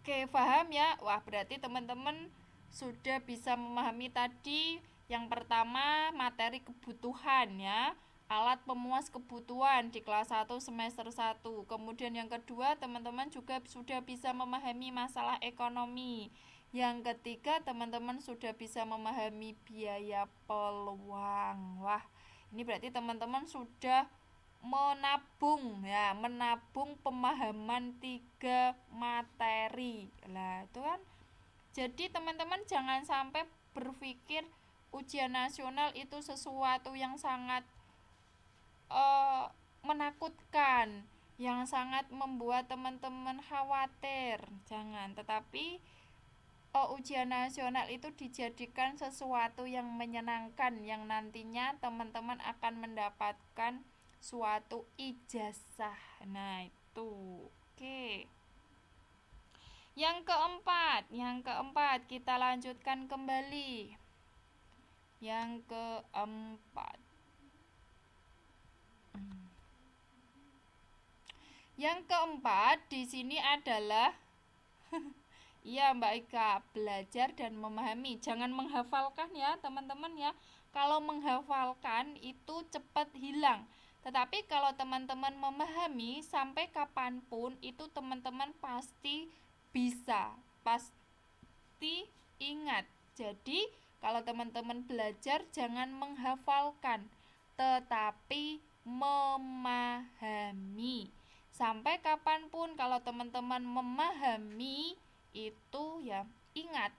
Oke, paham ya? Wah, berarti teman-teman sudah bisa memahami tadi yang pertama materi kebutuhan ya. Alat pemuas kebutuhan di kelas 1 semester 1. Kemudian yang kedua, teman-teman juga sudah bisa memahami masalah ekonomi. Yang ketiga, teman-teman sudah bisa memahami biaya peluang. Wah, ini berarti teman-teman sudah menabung ya, menabung pemahaman 3 materi. Lah, itu kan. Jadi teman-teman jangan sampai berpikir ujian nasional itu sesuatu yang sangat menakutkan, yang sangat membuat teman-teman khawatir. Jangan, tetapi ujian nasional itu dijadikan sesuatu yang menyenangkan, yang nantinya teman-teman akan mendapatkan suatu ijazah. Nah, itu. Oke. Yang keempat kita lanjutkan kembali. Yang keempat. Yang keempat di sini adalah iya Mbak Ika, belajar dan memahami. Jangan menghafalkan ya teman-teman ya. Kalau menghafalkan itu cepat hilang. Tetapi kalau teman-teman memahami sampai kapanpun itu teman-teman pasti bisa, pasti ingat. Jadi kalau teman-teman belajar jangan menghafalkan, tetapi memahami. Sampai kapanpun kalau teman-teman memahami itu ya ingat.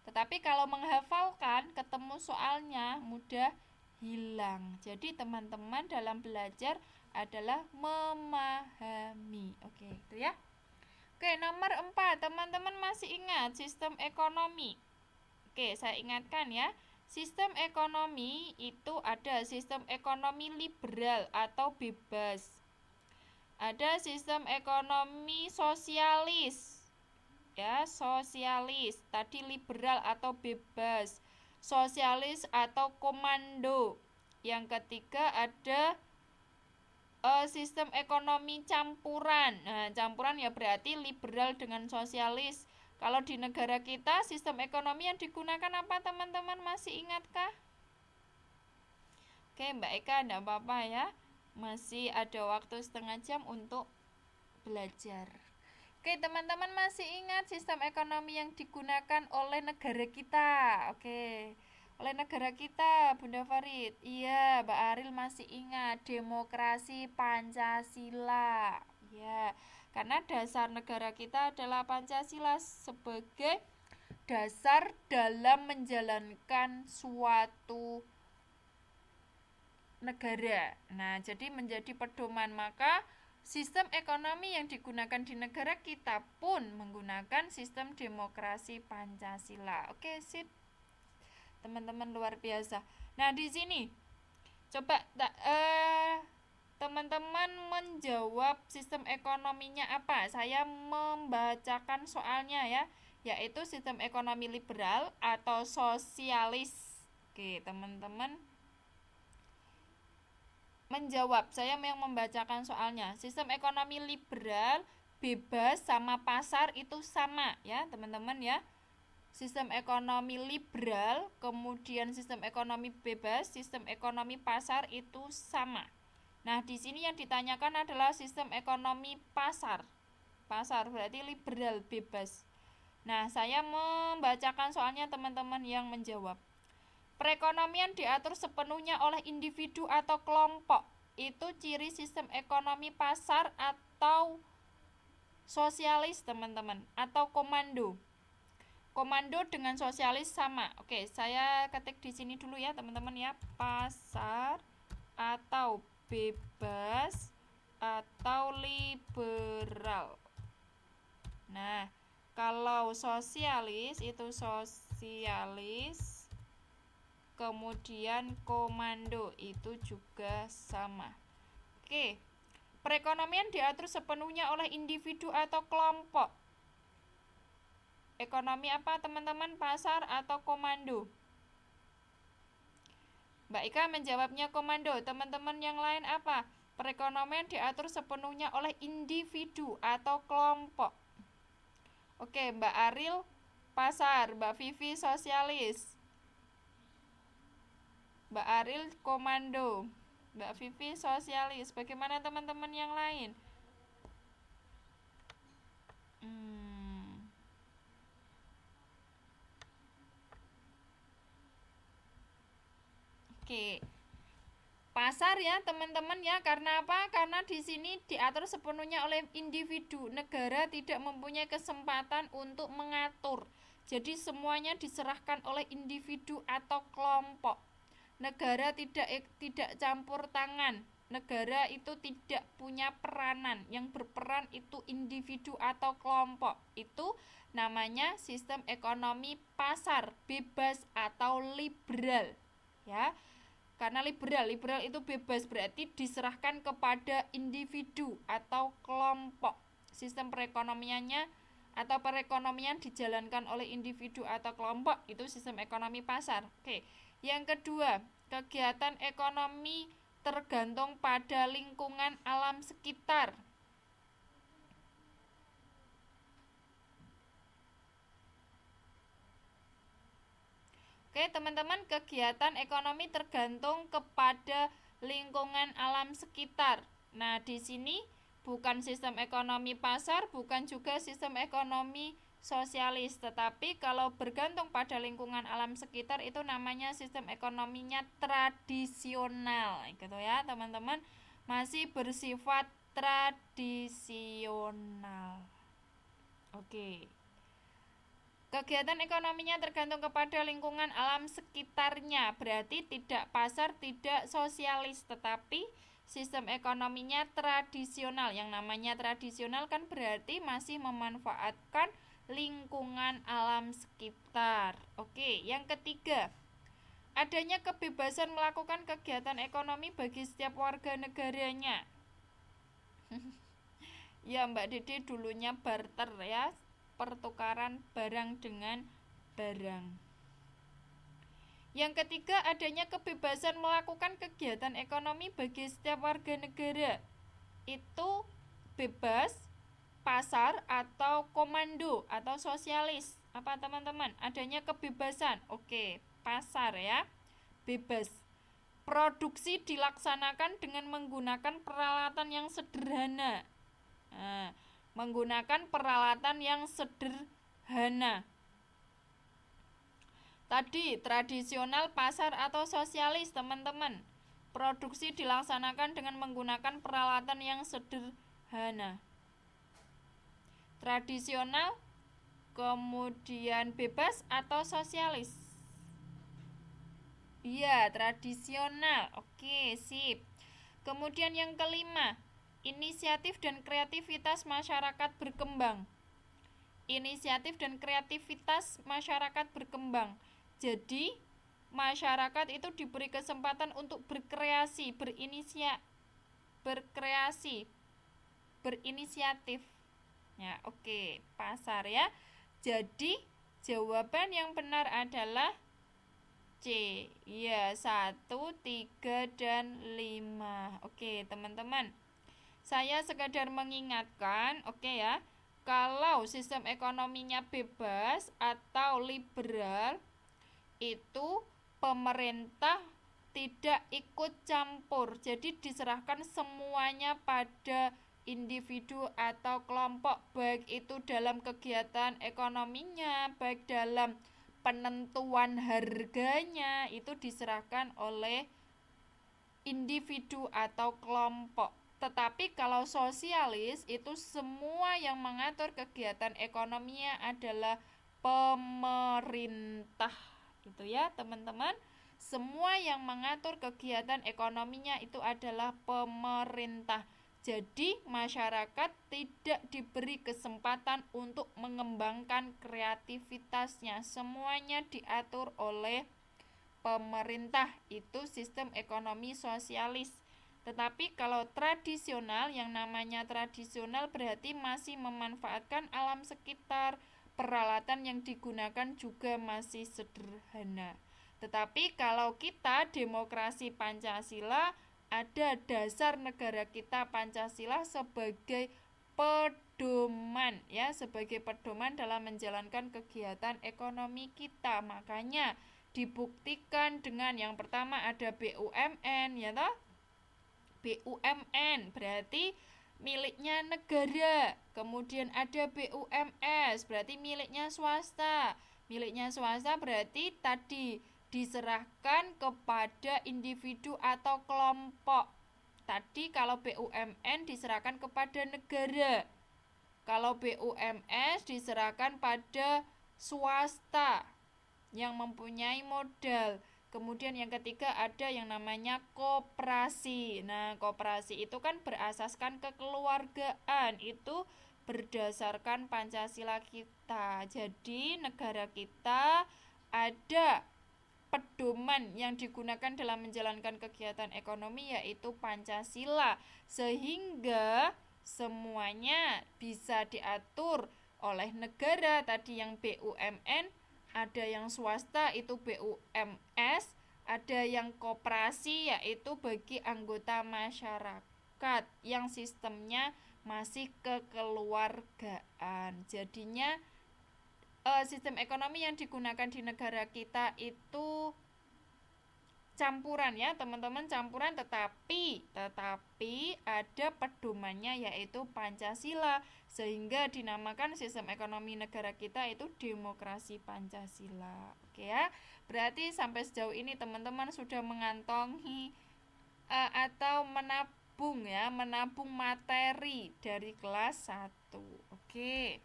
Tetapi kalau menghafalkan ketemu soalnya mudah hilang. Jadi teman-teman dalam belajar adalah memahami. Oke, itu ya. Oke, nomor 4. Teman-teman masih ingat sistem ekonomi? Oke, saya ingatkan ya. Sistem ekonomi itu ada sistem ekonomi liberal atau bebas. Ada sistem ekonomi sosialis. Ya, sosialis. Tadi liberal atau bebas. Sosialis atau komando. Yang ketiga ada sistem ekonomi campuran. Nah, campuran ya berarti liberal dengan sosialis. Kalau di negara kita sistem ekonomi yang digunakan apa teman-teman, masih ingatkah? Oke, Mbak Eka enggak apa-apa ya. Masih ada waktu setengah jam untuk belajar. Oke, teman-teman masih ingat sistem ekonomi yang digunakan oleh negara kita? Oke. Oleh negara kita, Bunda Farid. Iya, Mbak Aril masih ingat demokrasi Pancasila. Ya, karena dasar negara kita adalah Pancasila sebagai dasar dalam menjalankan suatu negara. Nah, jadi menjadi pedoman, maka sistem ekonomi yang digunakan di negara kita pun menggunakan sistem demokrasi Pancasila. Oke, sip. Teman-teman luar biasa. Nah, di sini coba teman-teman menjawab sistem ekonominya apa. Saya membacakan soalnya ya, yaitu sistem ekonomi liberal atau sosialis. Oke, teman-teman menjawab. Saya yang membacakan soalnya. Sistem ekonomi liberal bebas sama pasar itu sama ya, teman-teman ya. Sistem ekonomi liberal, kemudian sistem ekonomi bebas, sistem ekonomi pasar itu sama. Nah, di sini yang ditanyakan adalah sistem ekonomi pasar. Pasar berarti liberal, bebas. Nah, saya membacakan soalnya, teman-teman yang menjawab. Perekonomian diatur sepenuhnya oleh individu atau kelompok. Itu ciri sistem ekonomi pasar atau sosialis, teman-teman, atau komando. Komando dengan sosialis sama. Oke, saya ketik di sini dulu ya, teman-teman ya. Pasar atau bebas atau liberal. Nah, kalau sosialis itu sosialis, kemudian komando itu juga sama. Oke. Perekonomian diatur sepenuhnya oleh individu atau kelompok. Ekonomi apa teman-teman? Pasar atau komando? Mbak Ika menjawabnya komando. Teman-teman yang lain apa? Perekonomian diatur sepenuhnya oleh individu atau kelompok. Oke, Mbak Aril pasar, Mbak Vivi sosialis, Mbak Aril komando, Mbak Vivi sosialis. Bagaimana teman-teman yang lain? Oke. Pasar ya, teman-teman ya. Karena apa? Karena di sini diatur sepenuhnya oleh individu. Negara tidak mempunyai kesempatan untuk mengatur. Jadi semuanya diserahkan oleh individu atau kelompok. Negara tidak campur tangan. Negara itu tidak punya peranan. Yang berperan itu individu atau kelompok. Itu namanya sistem ekonomi pasar, bebas atau liberal. Ya. Karena liberal itu bebas, berarti diserahkan kepada individu atau kelompok. Sistem perekonomiannya atau perekonomian dijalankan oleh individu atau kelompok, itu sistem ekonomi pasar. Oke. Yang kedua, kegiatan ekonomi tergantung pada lingkungan alam sekitar. Oke, teman-teman, kegiatan ekonomi tergantung kepada lingkungan alam sekitar. Nah, di sini bukan sistem ekonomi pasar, bukan juga sistem ekonomi sosialis, tetapi kalau bergantung pada lingkungan alam sekitar itu namanya sistem ekonominya tradisional, gitu ya, teman-teman. Masih bersifat tradisional. Oke. Kegiatan ekonominya tergantung kepada lingkungan alam sekitarnya, berarti tidak pasar, tidak sosialis, tetapi sistem ekonominya tradisional. Yang namanya tradisional kan berarti masih memanfaatkan lingkungan alam sekitar. Oke, yang ketiga, adanya kebebasan melakukan kegiatan ekonomi bagi setiap warga negaranya. Ya, Mbak Dede, dulunya barter ya, pertukaran barang dengan barang. Yang ketiga, adanya kebebasan melakukan kegiatan ekonomi bagi setiap warga negara. Itu bebas, pasar, atau komando, atau sosialis. Apa teman-teman? Adanya kebebasan. Oke, pasar ya. Bebas. Produksi dilaksanakan dengan menggunakan peralatan yang sederhana. Nah, menggunakan peralatan yang sederhana. Tadi tradisional, pasar, atau sosialis, teman-teman. Produksi dilaksanakan dengan menggunakan peralatan yang sederhana. Tradisional, kemudian bebas, atau sosialis? Iya, tradisional. Oke, sip. Kemudian yang kelima, inisiatif dan kreativitas masyarakat berkembang. Inisiatif dan kreativitas masyarakat berkembang. Jadi, masyarakat itu diberi kesempatan untuk berkreasi, berinisiatif. Ya, oke, pasar ya. Jadi, jawaban yang benar adalah C. Ya, 1, 3, dan 5. Oke, teman-teman. Saya sekadar mengingatkan, oke ya. Kalau sistem ekonominya bebas atau liberal, itu pemerintah tidak ikut campur. Jadi diserahkan semuanya pada individu atau kelompok, baik itu dalam kegiatan ekonominya, baik dalam penentuan harganya, itu diserahkan oleh individu atau kelompok. Tetapi kalau sosialis itu semua yang mengatur kegiatan ekonominya adalah pemerintah. Gitu ya, teman-teman. Semua yang mengatur kegiatan ekonominya itu adalah pemerintah. Jadi masyarakat tidak diberi kesempatan untuk mengembangkan kreativitasnya. Semuanya diatur oleh pemerintah. Itu sistem ekonomi sosialis. Tetapi kalau tradisional, yang namanya tradisional berarti masih memanfaatkan alam sekitar, peralatan yang digunakan juga masih sederhana. Tetapi kalau kita demokrasi Pancasila, ada dasar negara kita Pancasila sebagai pedoman ya, sebagai pedoman dalam menjalankan kegiatan ekonomi kita. Makanya dibuktikan dengan yang pertama ada BUMN ya toh. BUMN berarti miliknya negara. Kemudian ada BUMS berarti miliknya swasta. Miliknya swasta berarti tadi diserahkan kepada individu atau kelompok. Tadi kalau BUMN diserahkan kepada negara. Kalau BUMS diserahkan pada swasta yang mempunyai modal. Kemudian yang ketiga ada yang namanya koperasi. Nah, koperasi itu kan berasaskan kekeluargaan. Itu berdasarkan Pancasila kita. Jadi negara kita ada pedoman yang digunakan dalam menjalankan kegiatan ekonomi yaitu Pancasila. Sehingga semuanya bisa diatur oleh negara. Tadi yang BUMN, ada yang swasta itu BUMS, ada yang koperasi yaitu bagi anggota masyarakat yang sistemnya masih kekeluargaan. Jadinya sistem ekonomi yang digunakan di negara kita itu campuran ya teman-teman, campuran, tetapi ada pedomannya yaitu Pancasila, sehingga dinamakan sistem ekonomi negara kita itu demokrasi Pancasila. Oke ya, berarti sampai sejauh ini teman-teman sudah mengantongi atau menabung materi dari kelas 1. Oke,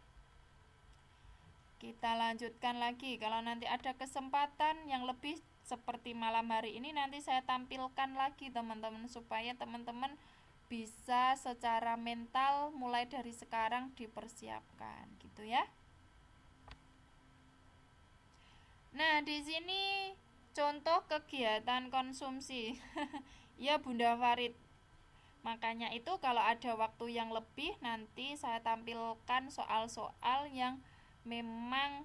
kita lanjutkan lagi. Kalau nanti ada kesempatan yang lebih seperti malam hari ini, nanti saya tampilkan lagi teman-teman, supaya teman-teman bisa secara mental mulai dari sekarang dipersiapkan gitu ya. Nah, di sini contoh kegiatan konsumsi. Ya Bunda Farid. Makanya itu kalau ada waktu yang lebih nanti saya tampilkan soal-soal yang memang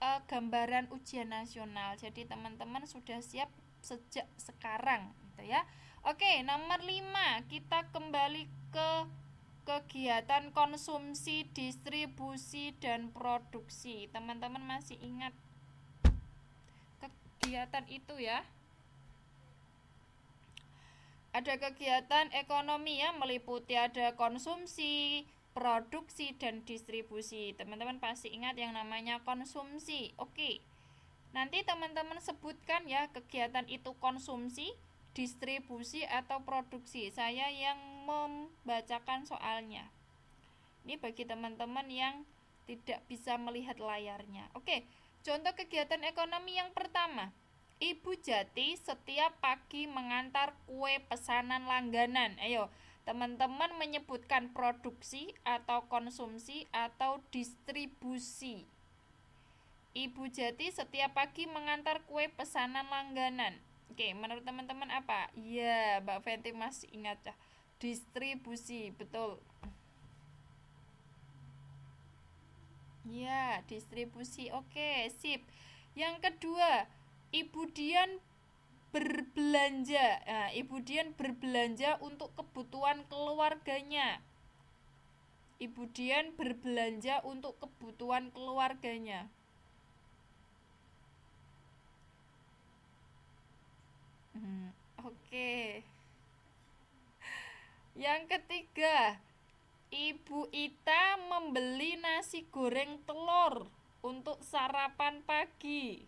gambaran ujian nasional. Jadi teman-teman sudah siap sejak sekarang gitu ya. Oke, nomor 5 kita kembali ke kegiatan konsumsi, distribusi, dan produksi. Teman-teman masih ingat kegiatan itu ya? Ada kegiatan ekonomi ya, meliputi ada konsumsi, produksi, dan distribusi. Teman-teman pasti ingat yang namanya konsumsi. Oke. Nanti teman-teman sebutkan ya kegiatan itu konsumsi, distribusi, atau produksi. Saya yang membacakan soalnya. Ini bagi teman-teman yang tidak bisa melihat layarnya. Oke, contoh kegiatan ekonomi yang pertama. Ibu Jati setiap pagi mengantar kue pesanan langganan. Ayo, teman-teman menyebutkan produksi atau konsumsi atau distribusi. Ibu Jati setiap pagi mengantar kue pesanan langganan. Oke, menurut teman-teman apa? Iya, Mbak Fenty masih ingat ya. Distribusi, betul. Ya, distribusi. Oke, sip. Yang kedua, Ibu Dian berbelanja. Nah, Ibu Dian berbelanja untuk kebutuhan keluarganya. Ibu Dian berbelanja untuk kebutuhan keluarganya. Oke. Yang ketiga, Ibu Ita membeli nasi goreng telur untuk sarapan pagi.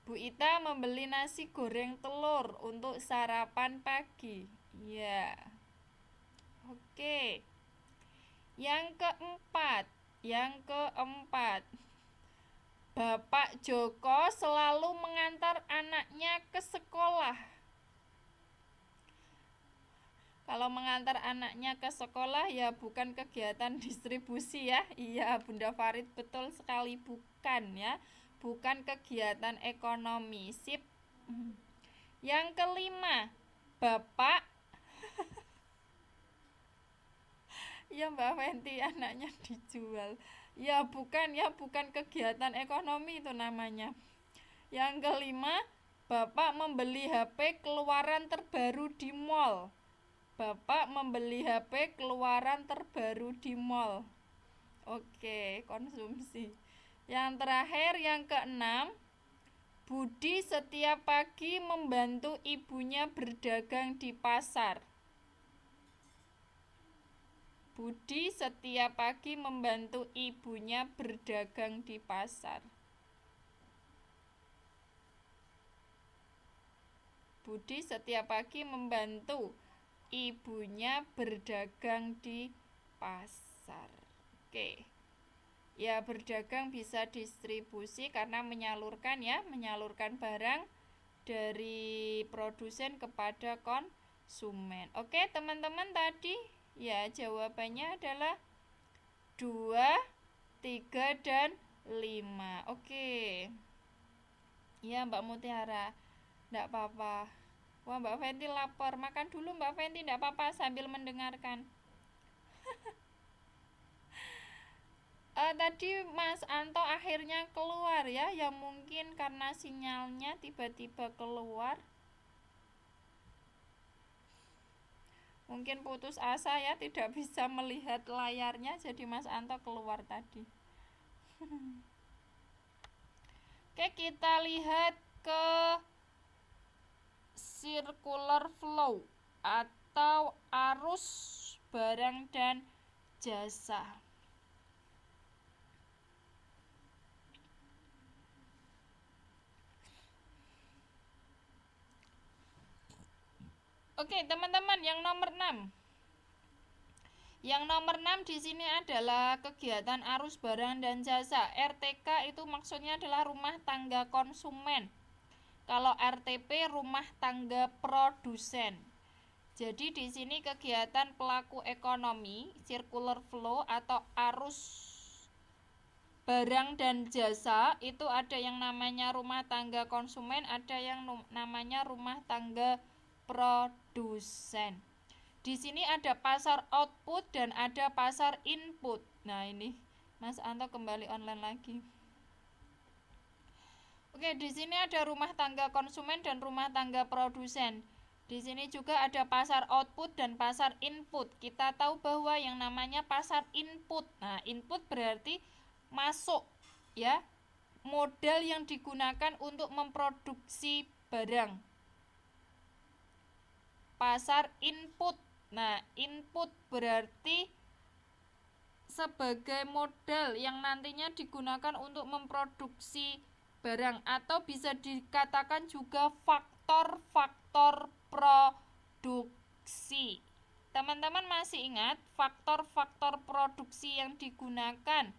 Bu Ita membeli nasi goreng telur untuk sarapan pagi. Ya. Oke. Yang keempat. Bapak Joko selalu mengantar anaknya ke sekolah. Kalau mengantar anaknya ke sekolah ya bukan kegiatan distribusi ya. Iya, Bunda Farid, betul sekali, bukan ya. Bukan kegiatan ekonomi. Sip. Yang kelima, Bapak ya Mbak Fenty, anaknya dijual. Ya bukan kegiatan ekonomi itu namanya. Yang kelima, Bapak membeli HP keluaran terbaru di mall. Bapak membeli HP keluaran terbaru di mall. Oke, konsumsi. Yang terakhir, yang keenam, Budi setiap pagi membantu ibunya berdagang di pasar. Budi setiap pagi membantu ibunya berdagang di pasar. Budi setiap pagi membantu ibunya berdagang di pasar. Oke. Ya, berdagang bisa distribusi karena menyalurkan barang dari produsen kepada konsumen. Oke, teman-teman, tadi ya jawabannya adalah 2, 3, dan 5. Oke. Ya, Mbak Mutiara, enggak apa-apa. Wah, Mbak Fenty lapar. Makan dulu Mbak Fenty, enggak apa-apa, sambil mendengarkan. Tadi Mas Anto akhirnya keluar ya. Ya mungkin karena sinyalnya tiba-tiba keluar. Mungkin putus asa ya, tidak bisa melihat layarnya. Jadi Mas Anto keluar tadi. Oke, kita lihat ke circular flow atau arus barang dan jasa. Oke, teman-teman, yang nomor 6. Yang nomor 6 di sini adalah kegiatan arus barang dan jasa. RTK itu maksudnya adalah rumah tangga konsumen. Kalau RTP rumah tangga produsen. Jadi di sini kegiatan pelaku ekonomi, circular flow atau arus barang dan jasa itu ada yang namanya rumah tangga konsumen, ada yang namanya rumah tangga produsen. Di sini ada pasar output dan ada pasar input. Nah, ini Mas Anto kembali online lagi. Oke, di sini ada rumah tangga konsumen dan rumah tangga produsen. Di sini juga ada pasar output dan pasar input. Kita tahu bahwa yang namanya pasar input. Nah, input berarti masuk, ya, modal yang digunakan untuk memproduksi barang. Pasar input. Nah, input berarti sebagai modal yang nantinya digunakan untuk memproduksi barang, atau bisa dikatakan juga faktor-faktor produksi. Teman-teman masih ingat faktor-faktor produksi yang digunakan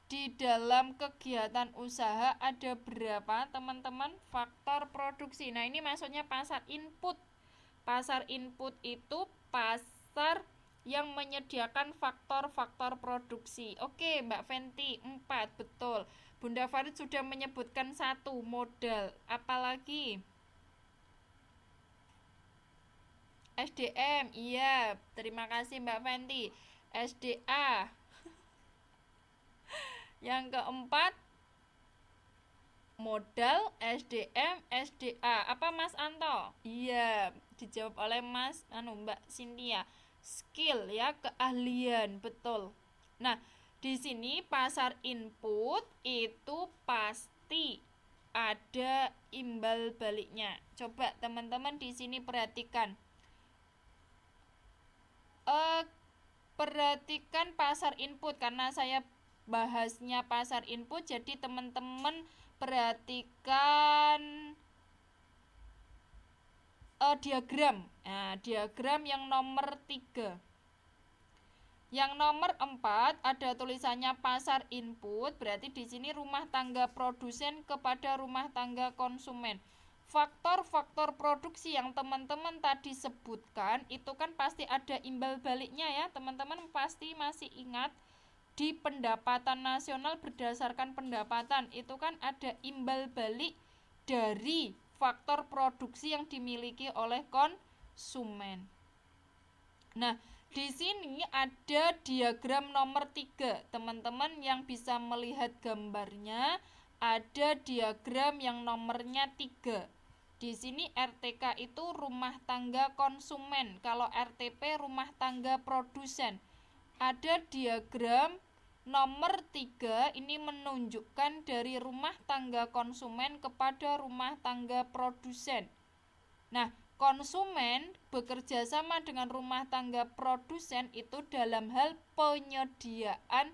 di dalam kegiatan usaha ada berapa, teman-teman? Faktor produksi. Nah, ini maksudnya pasar input. Pasar input itu pasar yang menyediakan faktor-faktor produksi. Oke, Mbak Fenty, 4, betul. Bunda Farid sudah menyebutkan 1, modal. Apalagi? SDM, iya. Terima kasih Mbak Fenty. SDA. Yang keempat, modal, SDM, SDA. Apa Mas Anto? Iya, dijawab oleh Mbak Cynthia. Skill, ya, keahlian, betul. Nah, di sini pasar input itu pasti ada imbal baliknya. Coba teman-teman di sini perhatikan. Perhatikan pasar input karena saya bahasnya pasar input, jadi teman-teman perhatikan diagram. Nah, diagram yang nomor 3. Yang nomor 4 ada tulisannya pasar input, berarti di sini rumah tangga produsen kepada rumah tangga konsumen. Faktor-faktor produksi yang teman-teman tadi sebutkan itu kan pasti ada imbal baliknya, ya. Teman-teman pasti masih ingat di pendapatan nasional berdasarkan pendapatan itu kan ada imbal balik dari faktor produksi yang dimiliki oleh konsumen. Nah, di sini ada diagram nomor 3. Teman-teman yang bisa melihat gambarnya, ada diagram yang nomornya 3. Di sini RTK itu rumah tangga konsumen, kalau RTP rumah tangga produsen. Ada diagram nomor 3, ini menunjukkan dari rumah tangga konsumen kepada rumah tangga produsen. Nah, konsumen bekerja sama dengan rumah tangga produsen itu dalam hal penyediaan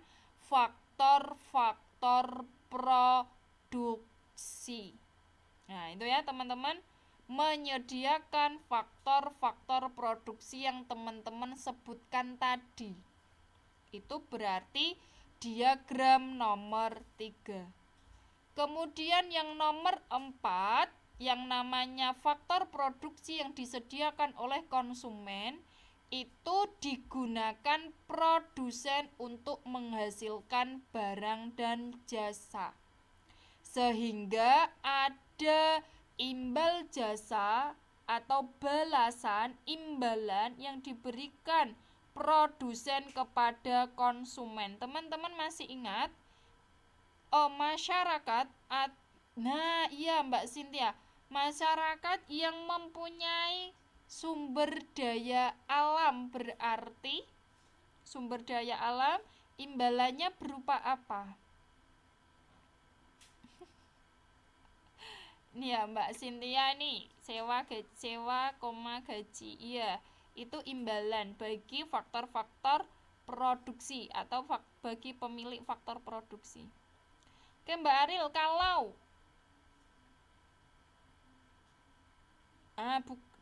faktor-faktor produksi. Nah, itu ya teman-teman, menyediakan faktor-faktor produksi yang teman-teman sebutkan tadi. Itu berarti diagram nomor 3. Kemudian yang nomor 4, yang namanya faktor produksi yang disediakan oleh konsumen itu digunakan produsen untuk menghasilkan barang dan jasa, sehingga ada imbal jasa atau balasan imbalan yang diberikan produsen kepada konsumen. Teman-teman masih ingat? Masyarakat, nah iya Mbak Cynthia, masyarakat yang mempunyai sumber daya alam, berarti sumber daya alam imbalannya berupa apa? Ini ya Mbak Cynthia, nih sewa, gaji, iya, itu imbalan bagi faktor-faktor produksi atau bagi pemilik faktor produksi. Oke Mbak Aril, kalau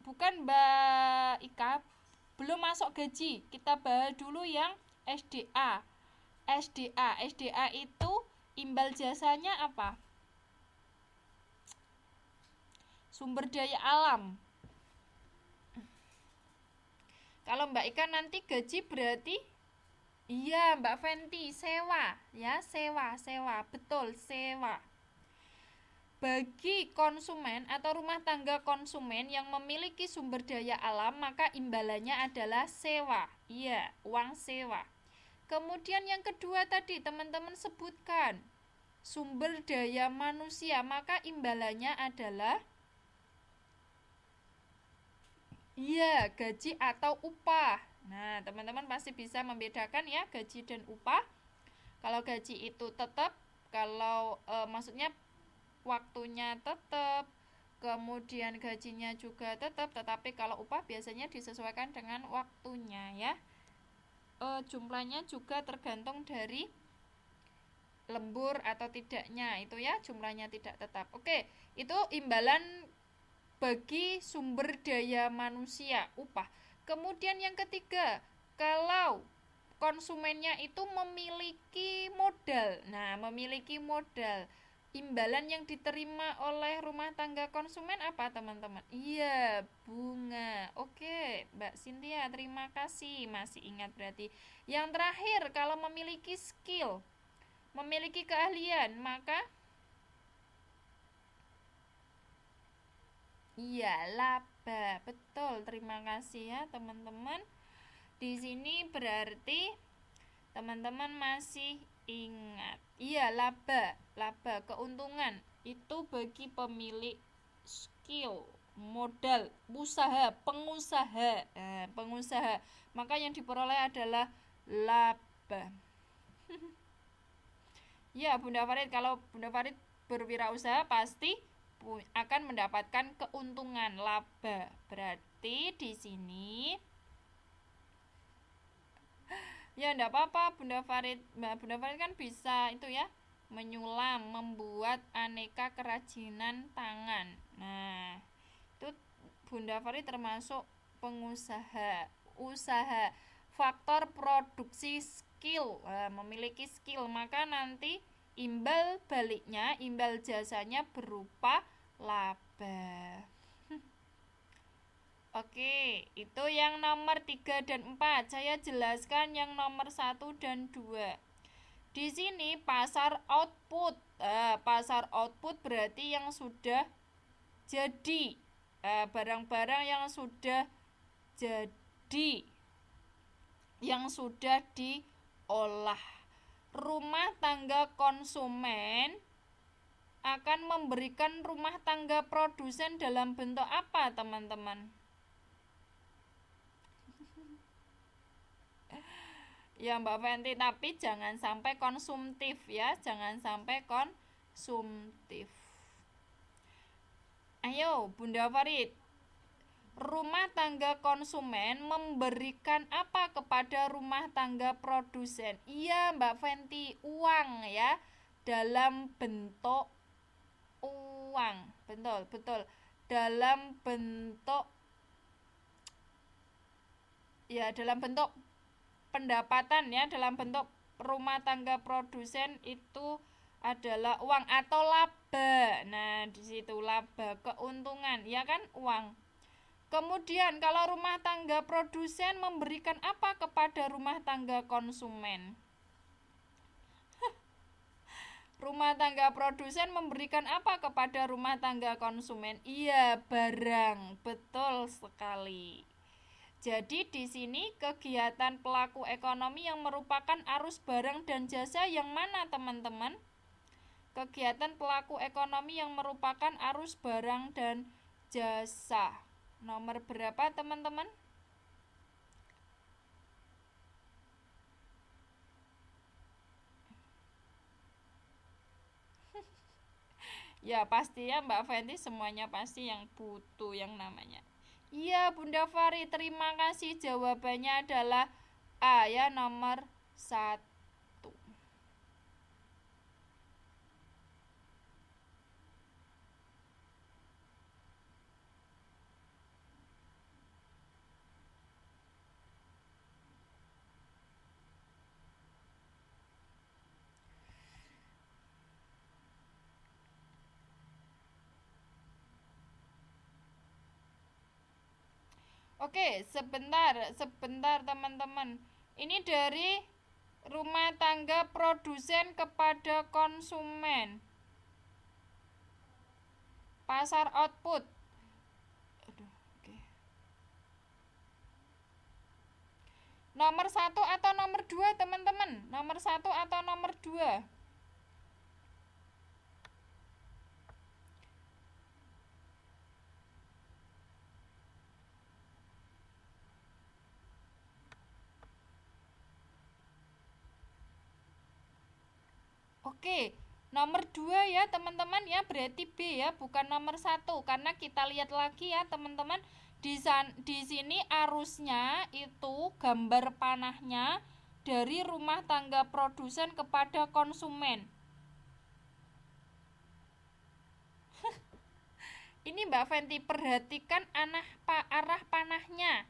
bukan Mbak Ika, belum masuk gaji, kita bahas dulu yang SDA. SDA itu imbal jasanya apa? Sumber daya alam. Kalau Mbak Ika nanti gaji berarti, iya Mbak Fenty, sewa, ya, sewa, betul, sewa. Bagi konsumen atau rumah tangga konsumen yang memiliki sumber daya alam, maka imbalannya adalah sewa. Iya, uang sewa. Kemudian yang kedua tadi teman-teman sebutkan, sumber daya manusia, maka imbalannya adalah gaji atau upah. Nah, teman-teman pasti bisa membedakan ya gaji dan upah. Kalau gaji itu tetap, kalau maksudnya waktunya tetap, kemudian gajinya juga tetap, tetapi kalau upah biasanya disesuaikan dengan waktunya ya. Jumlahnya juga tergantung dari lembur atau tidaknya, itu ya jumlahnya tidak tetap. Oke, itu imbalan bagi sumber daya manusia, upah. Kemudian yang ketiga, kalau konsumennya itu memiliki modal. Nah, memiliki modal. Imbalan yang diterima oleh rumah tangga konsumen apa, teman-teman? Iya, bunga. Oke, Mbak Cynthia, terima kasih. Masih ingat berarti. Yang terakhir, kalau memiliki skill, memiliki keahlian, maka iya, laba. Betul, terima kasih ya, teman-teman. Di sini berarti teman-teman masih ingat. Iya, laba. Laba, keuntungan itu bagi pemilik skill, modal, usaha, pengusaha. Pengusaha. Maka yang diperoleh adalah laba. Ya, Bunda Farid, kalau Bunda Farid berwirausaha pasti akan mendapatkan keuntungan laba. Berarti di sini ya enggak apa-apa Bunda Farid. Bunda Farid kan bisa itu ya, menyulam, membuat aneka kerajinan tangan. Nah, itu Bunda Farid termasuk pengusaha, usaha, faktor produksi skill, memiliki skill, maka nanti imbal baliknya, imbal jasanya berupa laba. Oke, itu yang nomor 3 dan 4. Saya jelaskan yang nomor 1 dan 2. Di sini pasar output. Pasar output berarti yang sudah jadi. Barang-barang yang sudah jadi, yang sudah diolah. Rumah tangga konsumen akan memberikan rumah tangga produsen dalam bentuk apa, teman-teman? Ya Mbak Fenty, tapi jangan sampai konsumtif ya, jangan sampai konsumtif. Ayo Bunda Farid, rumah tangga konsumen memberikan apa kepada rumah tangga produsen? Iya Mbak Fenty, uang ya, dalam bentuk uang. Betul, betul. Dalam bentuk pendapatan ya, dalam bentuk rumah tangga produsen itu adalah uang atau laba. Nah, di situ laba, keuntungan, ya kan, uang. Kemudian kalau rumah tangga produsen memberikan apa kepada rumah tangga konsumen? Rumah tangga produsen memberikan apa kepada rumah tangga konsumen? Iya, barang. Betul sekali. Jadi di sini kegiatan pelaku ekonomi yang merupakan arus barang dan jasa yang mana, teman-teman? Kegiatan pelaku ekonomi yang merupakan arus barang dan jasa. Nomor berapa, teman-teman? Ya pasti ya Mbak Fenty, semuanya pasti yang butuh yang namanya. Iya Bunda Fari, terima kasih. Jawabannya adalah A ya, nomor 1. Oke, sebentar teman-teman. Ini dari rumah tangga produsen kepada konsumen. Pasar output. Aduh, oke. Nomor 1 atau nomor 2, teman-teman? Nomor 1 atau nomor 2? Oke, nomor 2 ya teman-teman ya, berarti B ya, bukan nomor 1. Karena kita lihat lagi ya teman-teman, di sini arusnya itu gambar panahnya dari rumah tangga produsen kepada konsumen. Ini Mbak Fenty, perhatikan arah panahnya.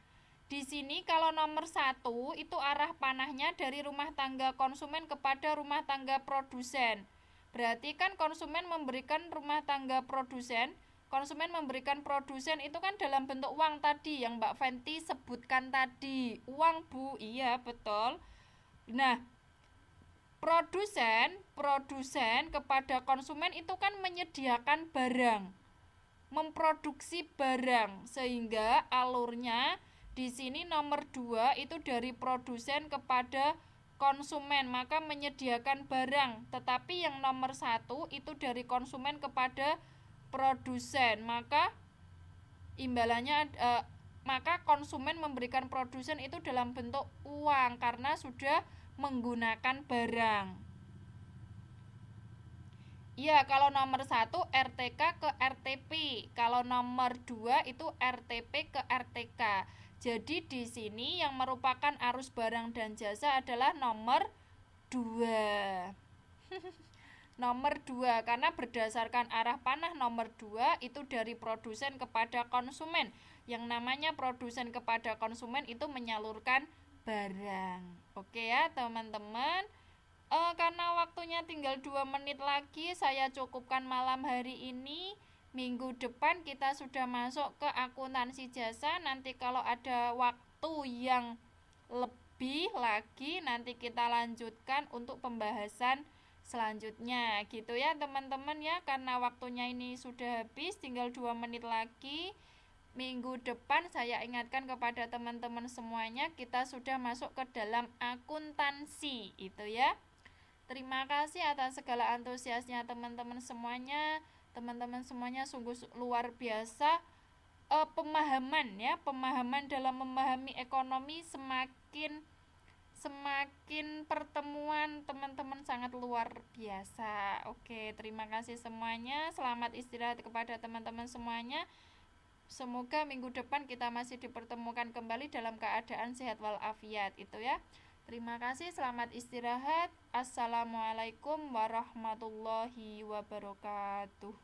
Di sini kalau nomor 1 itu arah panahnya dari rumah tangga konsumen kepada rumah tangga produsen. Berarti kan konsumen memberikan produsen itu kan dalam bentuk uang tadi yang Mbak Fenty sebutkan tadi. Uang, Bu. Iya, betul. Nah, produsen kepada konsumen itu kan menyediakan barang, memproduksi barang, sehingga alurnya di sini nomor 2 itu dari produsen kepada konsumen, maka menyediakan barang. Tetapi yang nomor 1 itu dari konsumen kepada produsen, maka imbalannya maka konsumen memberikan produsen itu dalam bentuk uang karena sudah menggunakan barang. Ya, kalau nomor 1 RTK ke RTP. Kalau nomor 2 itu RTP ke RTK. Jadi di sini yang merupakan arus barang dan jasa adalah nomor 2. Nomor 2 karena berdasarkan arah panah nomor 2 itu dari produsen kepada konsumen. Yang namanya produsen kepada konsumen itu menyalurkan barang. Oke ya, teman-teman. Karena waktunya tinggal 2 menit lagi, saya cukupkan malam hari ini. Minggu depan kita sudah masuk ke akuntansi jasa. Nanti kalau ada waktu yang lebih lagi, nanti kita lanjutkan untuk pembahasan selanjutnya. Gitu ya teman-teman ya, karena waktunya ini sudah habis, tinggal 2 menit lagi. Minggu depan saya ingatkan kepada teman-teman semuanya, kita sudah masuk ke dalam akuntansi. Itu ya. Terima kasih atas segala antusiasnya teman-teman semuanya. Teman-teman semuanya sungguh luar biasa. Pemahaman dalam memahami ekonomi semakin pertemuan teman-teman sangat luar biasa. Oke, terima kasih semuanya. Selamat istirahat kepada teman-teman semuanya. Semoga minggu depan kita masih dipertemukan kembali dalam keadaan sehat walafiat. Itu ya. Terima kasih, selamat istirahat. Assalamualaikum warahmatullahi wabarakatuh.